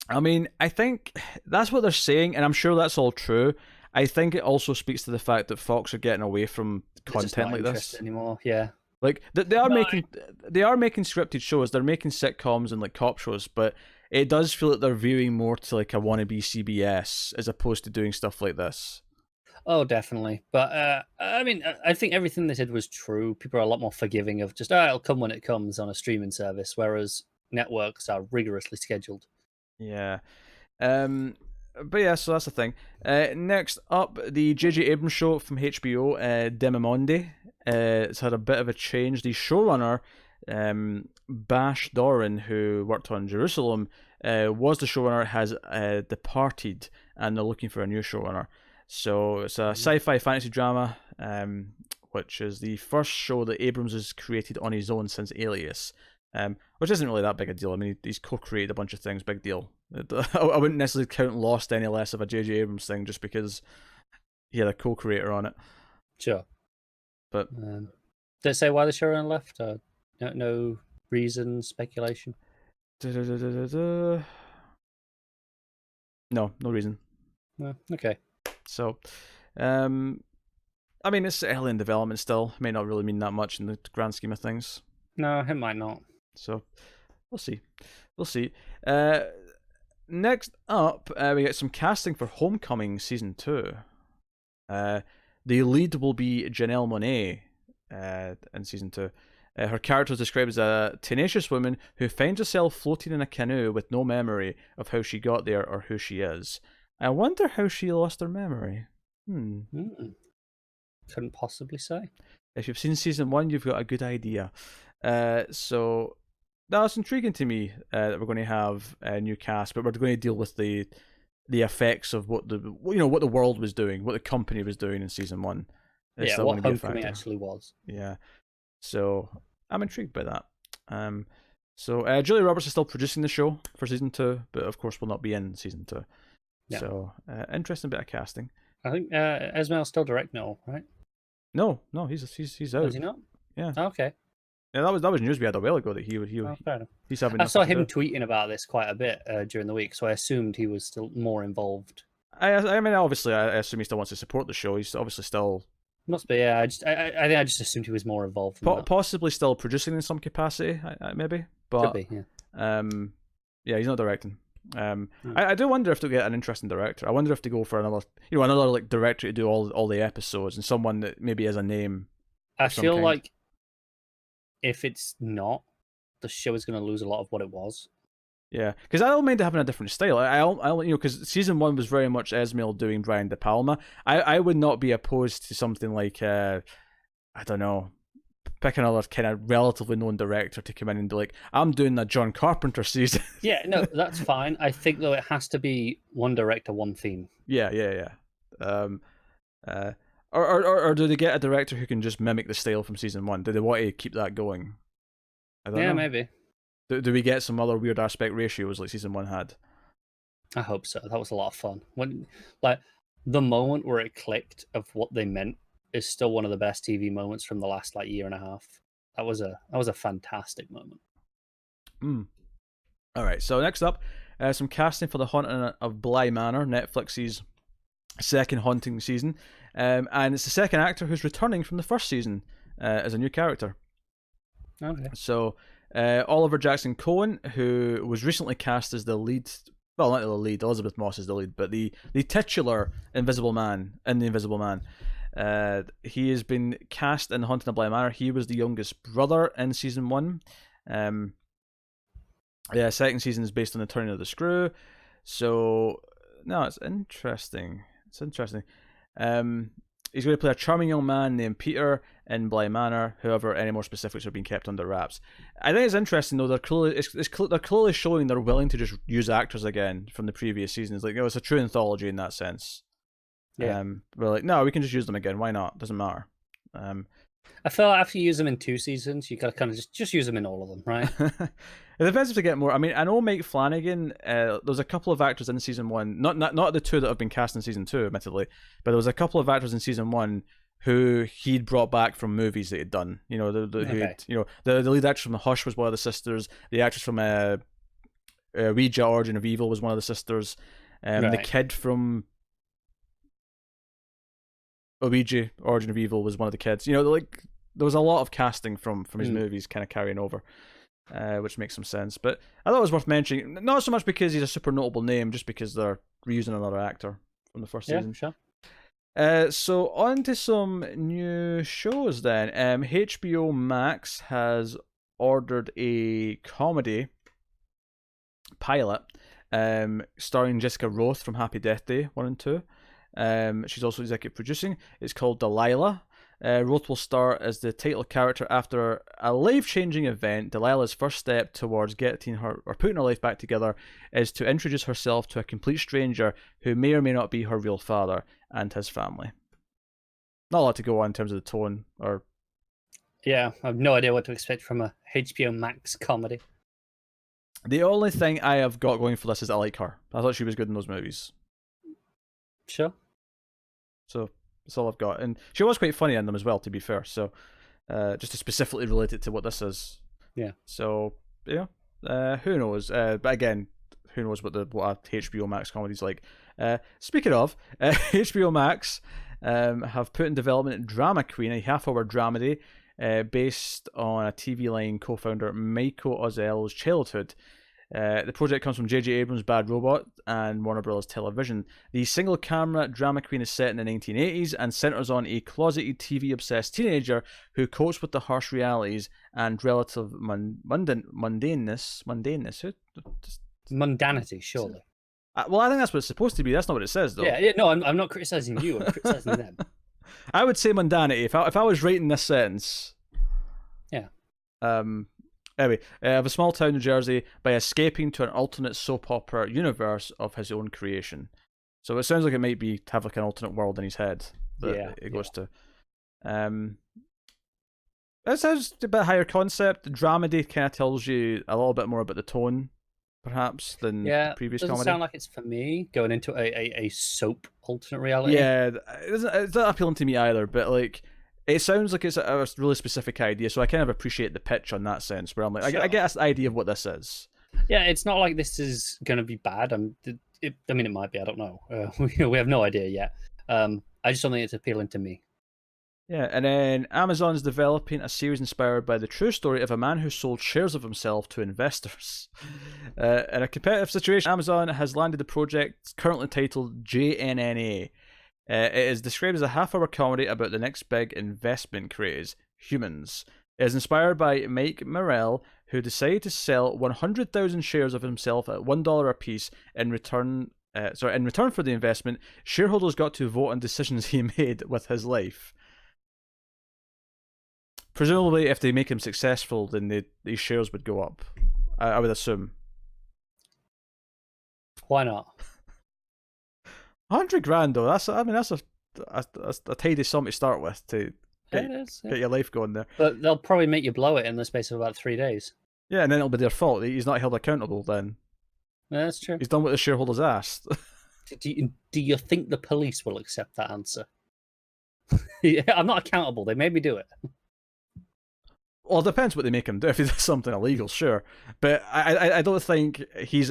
I mean, I think that's what they're saying, and I'm sure that's all true. I think it also speaks to the fact that Fox are getting away from content like this anymore. Yeah, like they are making scripted shows. They're making sitcoms and like cop shows, but it does feel that they're veering more to like a wannabe CBS as opposed to doing stuff like this. Oh, definitely. But I mean, I think everything they said was true. People are a lot more forgiving of just, it'll come when it comes on a streaming service, whereas networks are rigorously scheduled. Yeah. but yeah, so that's the thing. Next up, the J.J. Abrams show from HBO, Demimonde. It's had a bit of a change. The showrunner, Bash Doran, who worked on Jerusalem, was the showrunner, has departed, and they're looking for a new showrunner. So it's a sci-fi fantasy drama, which is the first show that Abrams has created on his own since Alias. Which isn't really that big a deal. I mean, he's co-created a bunch of things, big deal. I wouldn't necessarily count Lost any less of a J.J. Abrams thing just because he had a co-creator on it. Sure. But did it say why the showrunner left? No reason, speculation? No reason. Okay. So, I mean, it's early in development still. It may not really mean that much in the grand scheme of things. No, it might not. So, we'll see. Next up, we get some casting for Homecoming Season 2. The lead will be Janelle Monáe in Season 2. Her character is described as a tenacious woman who finds herself floating in a canoe with no memory of how she got there or who she is. I wonder how she lost her memory. Couldn't possibly say. If you've seen Season 1, you've got a good idea. So that's intriguing to me that we're going to have a new cast, but we're going to deal with the effects of what the world was doing, what the company was doing in Season 1. Yeah, what Homecoming actually was. Yeah. So I'm intrigued by that. So Julia Roberts is still producing the show for Season 2, but of course will not be in Season 2. Yeah. So interesting bit of casting. I think Esmail's still directing it all, right? No, he's out. Is he not? Yeah. Oh, okay. Yeah, that was news we had a while ago that he's having. I saw him tweeting about this quite a bit during the week, so I assumed he was still more involved. I mean, obviously, I assume he still wants to support the show. He's obviously still. Must be, yeah. I think I just assumed he was more involved. Possibly still producing in some capacity, maybe. But could be, yeah. Yeah, he's not directing. I do wonder if they'll get an interesting director. I wonder if they go for another like director to do all the episodes and someone that maybe has a name. I feel like if it's not, the show is going to lose a lot of what it was. Yeah, because I don't mind having a different style. I because Season 1 was very much Esmail doing Brian De Palma. I would not be opposed to something like I don't know, pick another kind of relatively known director to come in and be like, I'm doing a John Carpenter season. Yeah, no, that's fine. I think though it has to be one director, one theme. Yeah. Or do they get a director who can just mimic the style from Season 1? Do they want to keep that going? I don't know. Maybe. Do we get some other weird aspect ratios like Season 1 had? I hope so. That was a lot of fun. When the moment where it clicked of what they meant is still one of the best TV moments from the last year and a half. That was a fantastic moment. All right. So next up, some casting for the Haunting of Bly Manor, Netflix's second haunting season, and it's the second actor who's returning from the first season as a new character. Okay. So Oliver Jackson Cohen, who was recently cast as the lead. Well, not the lead. Elizabeth Moss is the lead, but the titular Invisible Man in The Invisible Man. He has been cast in Haunting of Bly Manor. He was the youngest brother in Season 1. Second season is based on the turning of the screw. So, no, it's interesting. He's going to play a charming young man named Peter in Bly Manor. However, any more specifics are being kept under wraps. I think it's interesting though. They're clearly showing they're willing to just use actors again from the previous seasons. Like, it's a true anthology in that sense. Yeah. We're like, no, we can just use them again. Why not? Doesn't matter. I feel like after you use them in 2 seasons, you gotta kind of just use them in all of them, right? It depends if they get more. I mean, I know Mike Flanagan. There's a couple of actors in Season 1, not the 2 that have been cast in Season 2, admittedly, but there was a couple of actors in Season 1 who he'd brought back from movies that he'd done. You know, the lead actress from The Hush was one of the sisters. The actress from Ouija: Origin of Evil was one of the sisters. The kid from Ouija: Origin of Evil was one of the kids. You know, like there was a lot of casting from his movies kind of carrying over, which makes some sense. But I thought it was worth mentioning, not so much because he's a super notable name, just because they're reusing another actor from the first season. Sure. So on to some new shows then. HBO Max has ordered a comedy pilot starring Jessica Roth from Happy Death Day 1 and 2. She's also executive producing. It's called Delilah. Roth will star as the title character after a life-changing event. Delilah's first step towards getting her or putting her life back together is to introduce herself to a complete stranger who may or may not be her real father and his family. Not a lot to go on in terms of the tone or. Yeah, I have no idea what to expect from a HBO Max comedy. The only thing I have got going for this is I like her. I thought she was good in those movies. Sure. So that's all I've got. And she was quite funny in them as well, to be fair. So just to specifically relate it to what this is. Yeah. So, yeah. Who knows? But again, who knows what a HBO Max comedy's like. Speaking of, HBO Max have put in development Drama Queen, a half-hour dramedy based on a TV Line co-founder Michael Ozel's childhood. The project comes from J.J. Abrams' Bad Robot and Warner Bros. Television. The single-camera Drama Queen is set in the 1980s and centers on a closeted TV-obsessed teenager who copes with the harsh realities and relative mundaneness. Mundanity, surely. Well, I think that's what it's supposed to be. That's not what it says, though. Yeah, no, I'm not criticizing you. I'm criticizing them. I would say mundanity. If I was writing this sentence. Yeah. Anyway, of a small town in New Jersey by escaping to an alternate soap opera universe of his own creation. So it sounds like it might have like an alternate world in his head that it goes to. It sounds a bit higher concept. The dramedy kind of tells you a little bit more about the tone, perhaps, than the previous comedy. It doesn't sound like it's for me, going into a soap alternate reality. Yeah, it's not appealing to me either, but like, it sounds like it's a really specific idea, so I kind of appreciate the pitch on that sense, where I'm like, sure. I get the idea of what this is. Yeah, it's not like this is going to be bad. I mean, it might be, I don't know. We have no idea yet. I just don't think it's appealing to me. Yeah, and then Amazon's developing a series inspired by the true story of a man who sold shares of himself to investors. In a competitive situation, Amazon has landed the project currently titled JNNA. It is described as a half-hour comedy about the next big investment craze, humans. It is inspired by Mike Morrell, who decided to sell 100,000 shares of himself at $1 a piece in return. In return for the investment, shareholders got to vote on decisions he made with his life. Presumably, if they make him successful, then these shares would go up. I would assume. Why not? 100 grand though. That's a tidy sum to start with to get your life going there. But they'll probably make you blow it in the space of about 3 days. Yeah, and then it'll be their fault. He's not held accountable then. Yeah, that's true. He's done what the shareholders asked. Do you think the police will accept that answer? I'm not accountable. They made me do it. Well, it depends what they make him do. If he does something illegal, sure. But I don't think he's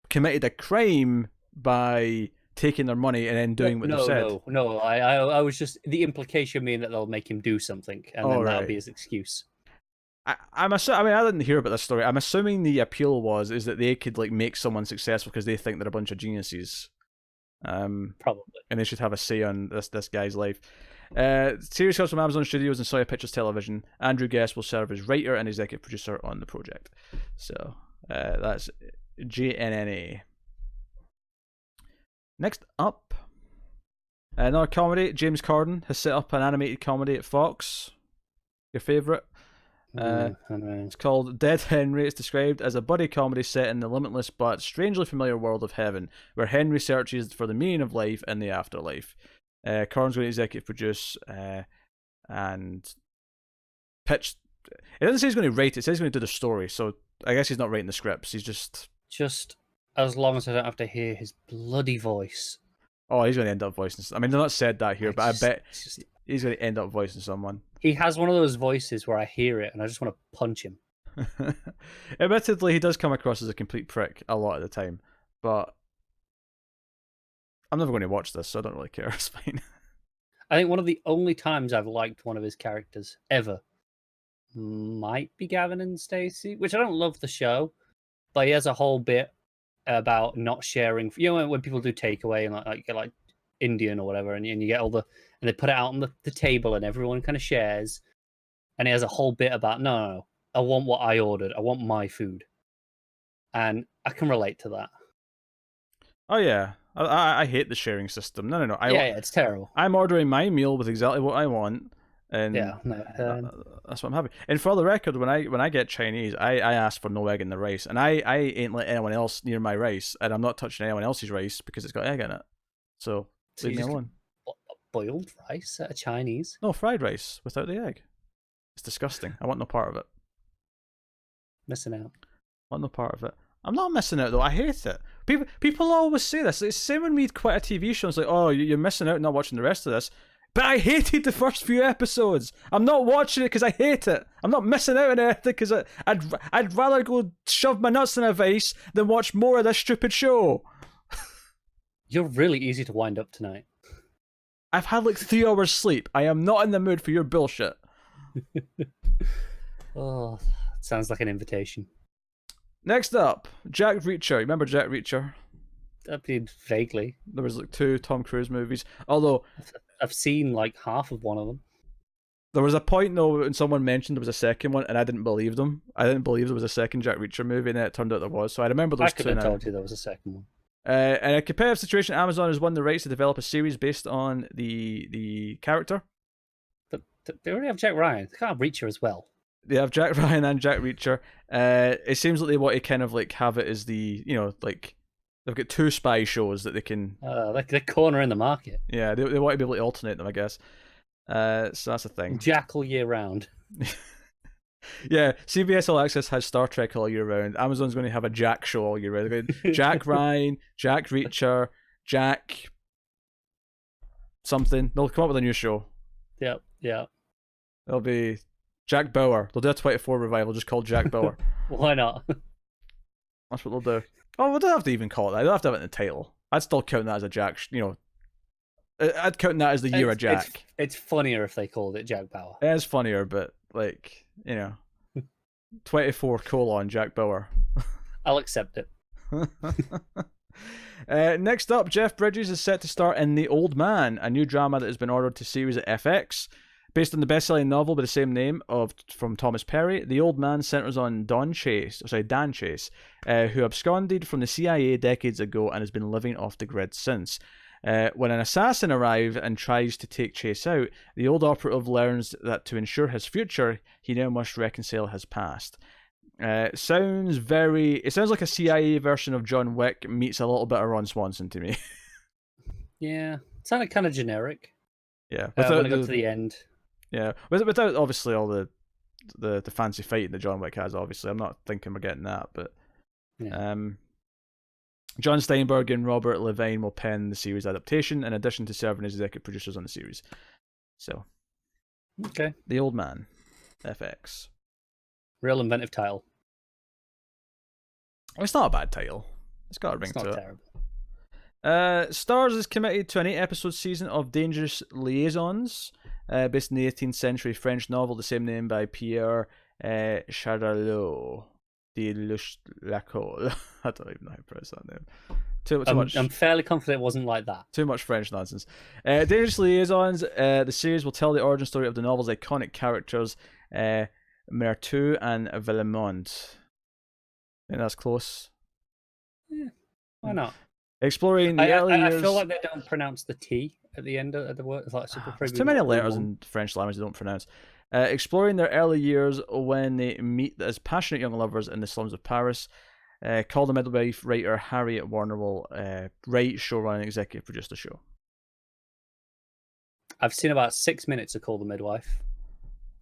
committed a crime by taking their money and then doing what they said. No. I was just, the implication being that they'll make him do something, and then that'll be his excuse. I didn't hear about this story. I'm assuming the appeal is that they could like make someone successful because they think they're a bunch of geniuses. Probably. And they should have a say on this guy's life. Series comes from Amazon Studios and Sawyer Pictures Television. Andrew Guest will serve as writer and executive producer on the project. So that's JNNA. Next up, another comedy. James Corden has set up an animated comedy at Fox. Your favourite? It's called Dead Henry. It's described as a buddy comedy set in the limitless but strangely familiar world of heaven, where Henry searches for the meaning of life in the afterlife. Cordon's going to executive produce and pitch. It doesn't say he's going to write it. It says he's going to do the story, so I guess he's not writing the scripts. He's just as long as I don't have to hear his bloody voice. Oh, he's going to end up voicing. I mean, they're not said that here, but I bet he's going to end up voicing someone. He has one of those voices where I hear it and I just want to punch him. Admittedly, he does come across as a complete prick a lot of the time, but I'm never going to watch this, so I don't really care. It's fine. I think one of the only times I've liked one of his characters ever might be Gavin and Stacey, which I don't love the show, but he has a whole bit about not sharing. You know, when people do takeaway and like Indian or whatever, and you get all and they put it out on the table and everyone kind of shares, and he has a whole bit about no, I want what I ordered, I want my food. and I can relate to that. Oh yeah, I hate the sharing system. No. Yeah, it's terrible. I'm ordering my meal with exactly what I want, and that's what I'm having. And for the record, when I get Chinese, I ask for no egg in the rice, and I ain't let anyone else near my rice, and I'm not touching anyone else's rice because it's got egg in it. So leave me alone. Boiled rice at a Chinese? No, fried rice without the egg. It's disgusting. I want no part of it. Missing out. I want no part of it. I'm not missing out though. I hate it. People always say this. It's the same when we quit a TV show. It's like, oh, you're missing out not watching the rest of this. But I hated the first few episodes. I'm not watching it because I hate it. I'm not missing out on anything because I'd rather go shove my nuts in a vice than watch more of this stupid show. You're really easy to wind up tonight. I've had like 3 hours sleep. I am not in the mood for your bullshit. Oh, sounds like an invitation. Next up, Jack Reacher. Remember Jack Reacher? I mean, vaguely. There was like 2 Tom Cruise movies. Although I've seen like half of one of them. There was a point though when someone mentioned there was a second one, and I didn't believe them. I didn't believe there was a second Jack Reacher movie, and then it turned out there was. So I remember those 2 now. I could have told you there was a second one. In a competitive situation, Amazon has won the rights to develop a series based on the character. But they already have Jack Ryan. They can't have Reacher as well. They have Jack Ryan and Jack Reacher. It seems like they want to kind of like have it as the, like they've got 2 spy shows that they can. Like the corner in the market. Yeah, they want to be able to alternate them, I guess. So that's the thing. Jack all year round. Yeah, CBS All Access has Star Trek all year round. Amazon's going to have a Jack show all year round. They're going Jack Ryan, Jack Reacher, Jack something. They'll come up with a new show. Yeah. It'll be Jack Bauer. They'll do a 24 revival just called Jack Bauer. Why not? That's what they'll do. Oh, we don't have to even call it that. They don't have to have it in the title. I'd still count that as a Jack, I'd count that as the year of Jack. It's funnier if they called it Jack Bauer. It is funnier, but 24 Jack Bauer. I'll accept it. Next up, Jeff Bridges is set to star in The Old Man, a new drama that has been ordered to series at FX. Based on the best-selling novel by the same name from Thomas Perry, The Old Man centers on Dan Chase, who absconded from the CIA decades ago and has been living off the grid since. When an assassin arrives and tries to take Chase out, the old operative learns that to ensure his future, he now must reconcile his past. It sounds like a CIA version of John Wick meets a little bit of Ron Swanson to me. Yeah, it sounded kind of generic. Yeah, when I got to the end. Yeah, without obviously all the fancy fighting that John Wick has. Obviously, I'm not thinking we're getting that, but yeah. John Steinberg and Robert Levine will pen the series adaptation, in addition to serving as executive producers on the series. So, okay, The Old Man, FX. Real inventive title. It's not a bad title. It's got a ring to it. It's not terrible. Starz is committed to an 8-episode season of Dangerous Liaisons, based on the 18th century French novel the same name by Pierre Charalot de Lacole. I don't even know how to pronounce that name. Too much. I'm fairly confident it wasn't like that. Too much French nonsense. Dangerous Liaisons, the series will tell the origin story of the novel's iconic characters, Myrtille and Villemont. I think that's close. Yeah, why not? Exploring the early years. I feel like they don't pronounce the T at the end of the word. It's like there's too many letters in French language they don't pronounce. Exploring their early years when they meet as passionate young lovers in the slums of Paris. Call the Midwife writer Harriet Warner will write, showrun, and executive produce the show. I've seen about 6 minutes of Call the Midwife,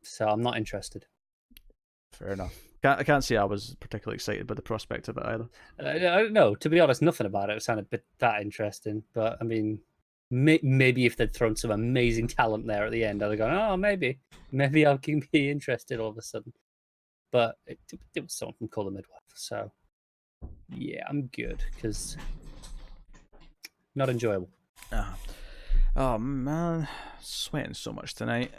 so I'm not interested. Fair enough. I can't say I was particularly excited by the prospect of it either. I don't know. To be honest, nothing about it sounded a bit that interesting. But I mean, maybe if they'd thrown some amazing talent there at the end, I'd have gone, oh, maybe I can be interested all of a sudden. But it was someone from Call the Midwife, so yeah, I'm good because not enjoyable. Oh man, sweating so much tonight.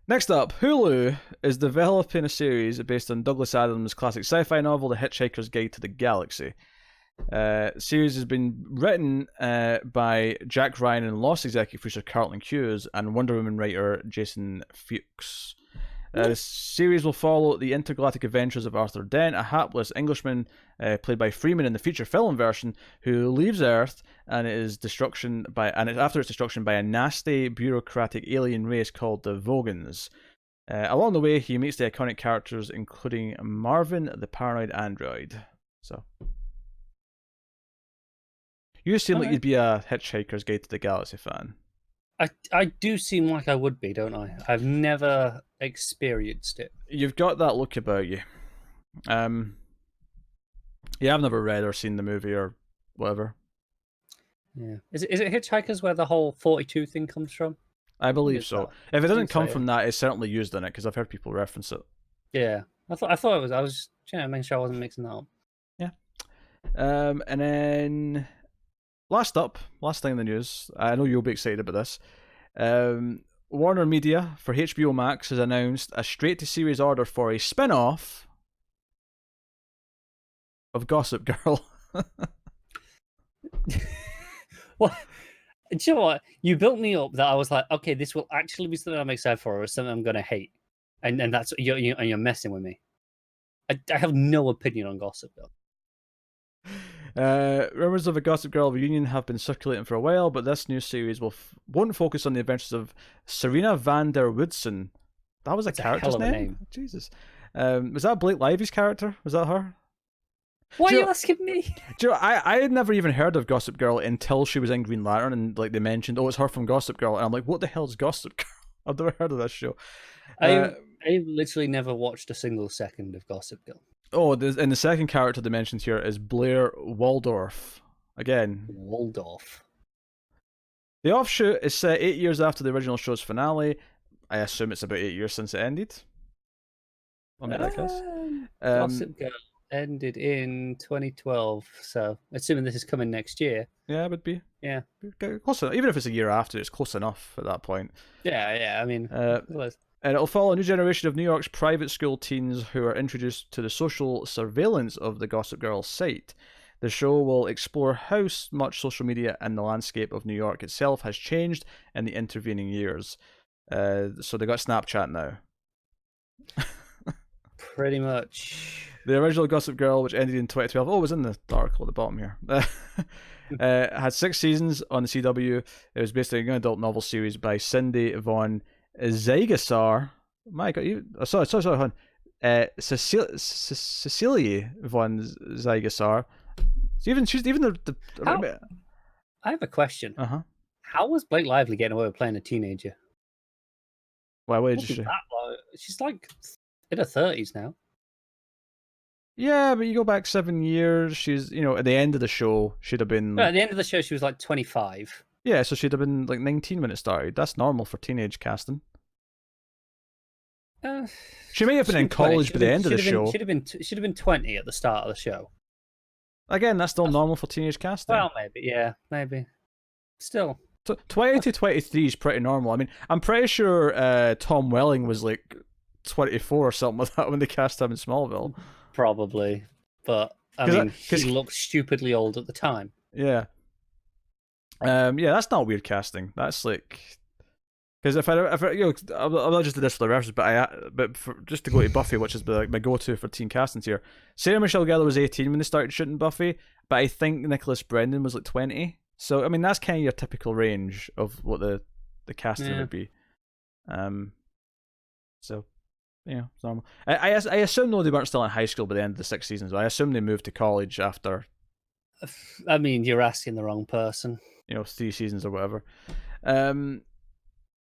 Next up, Hulu is developing a series based on Douglas Adams' classic sci-fi novel, The Hitchhiker's Guide to the Galaxy. The series has been written by Jack Ryan and Lost executive producer Carlton Hughes and Wonder Woman writer Jason Fuchs. The series will follow the intergalactic adventures of Arthur Dent, a hapless Englishman played by Freeman in the feature film version, who leaves Earth and after its destruction by a nasty bureaucratic alien race called the Vogons. Along the way, he meets the iconic characters, including Marvin, the paranoid android. So, you seem like you'd be a Hitchhiker's Guide to the Galaxy fan. I do seem like I would be, don't I? I've never experienced it. You've got that look about you. Yeah, I've never read or seen the movie or whatever. Yeah. Is it Hitchhikers where the whole 42 thing comes from? I believe so. If it doesn't come from that, it's certainly used in it, because I've heard people reference it. Yeah. I thought it was. I was just making sure I wasn't mixing that up. Yeah. And then last thing in the news. I know you'll be excited about this. Warner Media for HBO Max has announced a straight-to-series order for a spin-off of Gossip Girl. What? Do you know what? You built me up that I was like, okay, this will actually be something I'm excited for, or something I'm going to hate, and that's you're messing with me. I have no opinion on Gossip Girl. Rumors of a Gossip Girl reunion have been circulating for a while, but this new series won't focus on the adventures of Serena van der Woodsen. That was a character's name? Jesus. Was that Blake Lively's character? Was that her? Why are you asking me? Do you know, I had never even heard of Gossip Girl until she was in Green Lantern, and like they mentioned, it's her from Gossip Girl, and I'm like, what the hell is Gossip Girl? I've never heard of this show. I literally never watched a single second of Gossip Girl. Oh, and the second character they mentioned here is Blair Waldorf. Again. Waldorf. The offshoot is set 8 years after the original show's finale. I assume it's about 8 years since it ended. Gossip Girl ended in 2012, so assuming this is coming next year. Yeah, it would be. Yeah. Close enough. Even if it's a year after, it's close enough at that point. Yeah, I mean... And it'll follow a new generation of New York's private school teens who are introduced to the social surveillance of the Gossip Girl site. The show will explore how much social media and the landscape of New York itself has changed in the intervening years. So they got Snapchat now. Pretty much. The original Gossip Girl, which ended in 2012, it was in the article at the bottom here, had 6 seasons on the CW. It was based on a young adult novel series by Cindy von Zygasar. My God, sorry. Cecilia von Zygasar. She's even the I have a question. How was Blake Lively getting away with playing a teenager? Why would she? She's like in her 30s now. Yeah, but you go back 7 years. She's, at the end of the show, she'd have been. At the end of the show, she was like 25. Yeah, so she'd have been like 19 when it started. That's normal for teenage casting. She may have been in college by the end of the show. She'd have been 20 at the start of the show. Again, that's still normal for teenage casting. Well, maybe. Still. 20 to 23 is pretty normal. I mean, I'm pretty sure Tom Welling was like 24 or something like that when they cast him in Smallville. Probably. But, I mean, he looked stupidly old at the time. Yeah. Yeah, that's not weird casting. That's like, because if I I'm not just doing this for the reference, but just to go to Buffy, which is my go-to for teen castings here. Sarah Michelle Gellar was 18 when they started shooting Buffy, but I think Nicholas Brendan was like 20. So I mean, that's kind of your typical range of what the casting would be. So yeah, it's normal. I assume though they weren't still in high school by the end of the 6 seasons. I assume they moved to college after. I mean, you're asking the wrong person. 3 seasons or whatever. But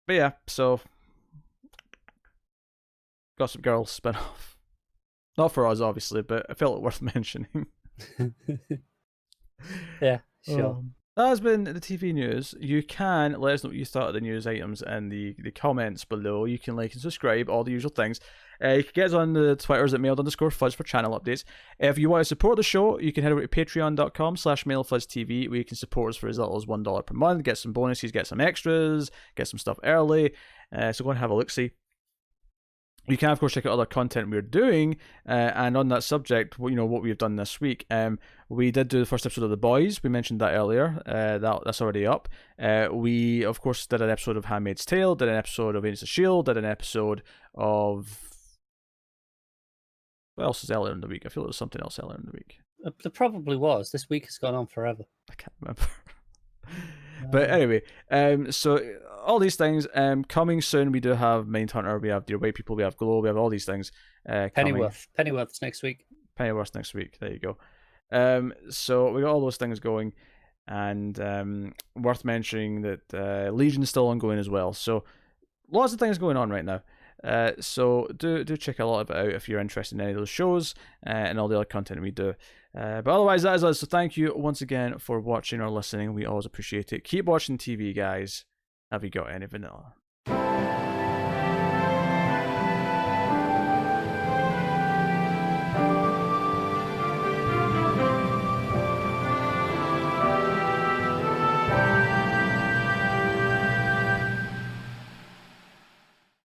yeah, so Gossip Girl spin-off. Not for us, obviously, but I felt it worth mentioning. Yeah, sure. That has been the TV news. You can let us know what you thought of the news items in the comments below. You can like and subscribe, all the usual things. You can get us on the Twitters at mailed_fuzz for channel updates. If you want to support the show, you can head over to patreon.com/mailfuzztv, where you can support us for as little as $1 per month, get some bonuses, get some extras, get some stuff early. So go and have a look-see. You can, of course, check out other content we're doing, and on that subject, what we've done this week. We did do the first episode of The Boys. We mentioned that earlier. That's already up. We, of course, did an episode of Handmaid's Tale, did an episode of Agents of S.H.I.E.L.D., did an episode of... What else is earlier in the week? I feel there was something else earlier in the week. There probably was. This week has gone on forever. I can't remember. But anyway, so all these things coming soon. We do have Mindhunter, we have Dear White People, we have Glow, we have all these things. Pennyworth's next week. Pennyworth next week. There you go. So we got all those things going, and worth mentioning that Legion's still ongoing as well. So lots of things going on right now. So do check a lot of it out if you're interested in any of those shows and all the other content we do. But otherwise, that is us. So thank you once again for watching or listening. We always appreciate it. Keep watching TV, guys. Have you got any vanilla?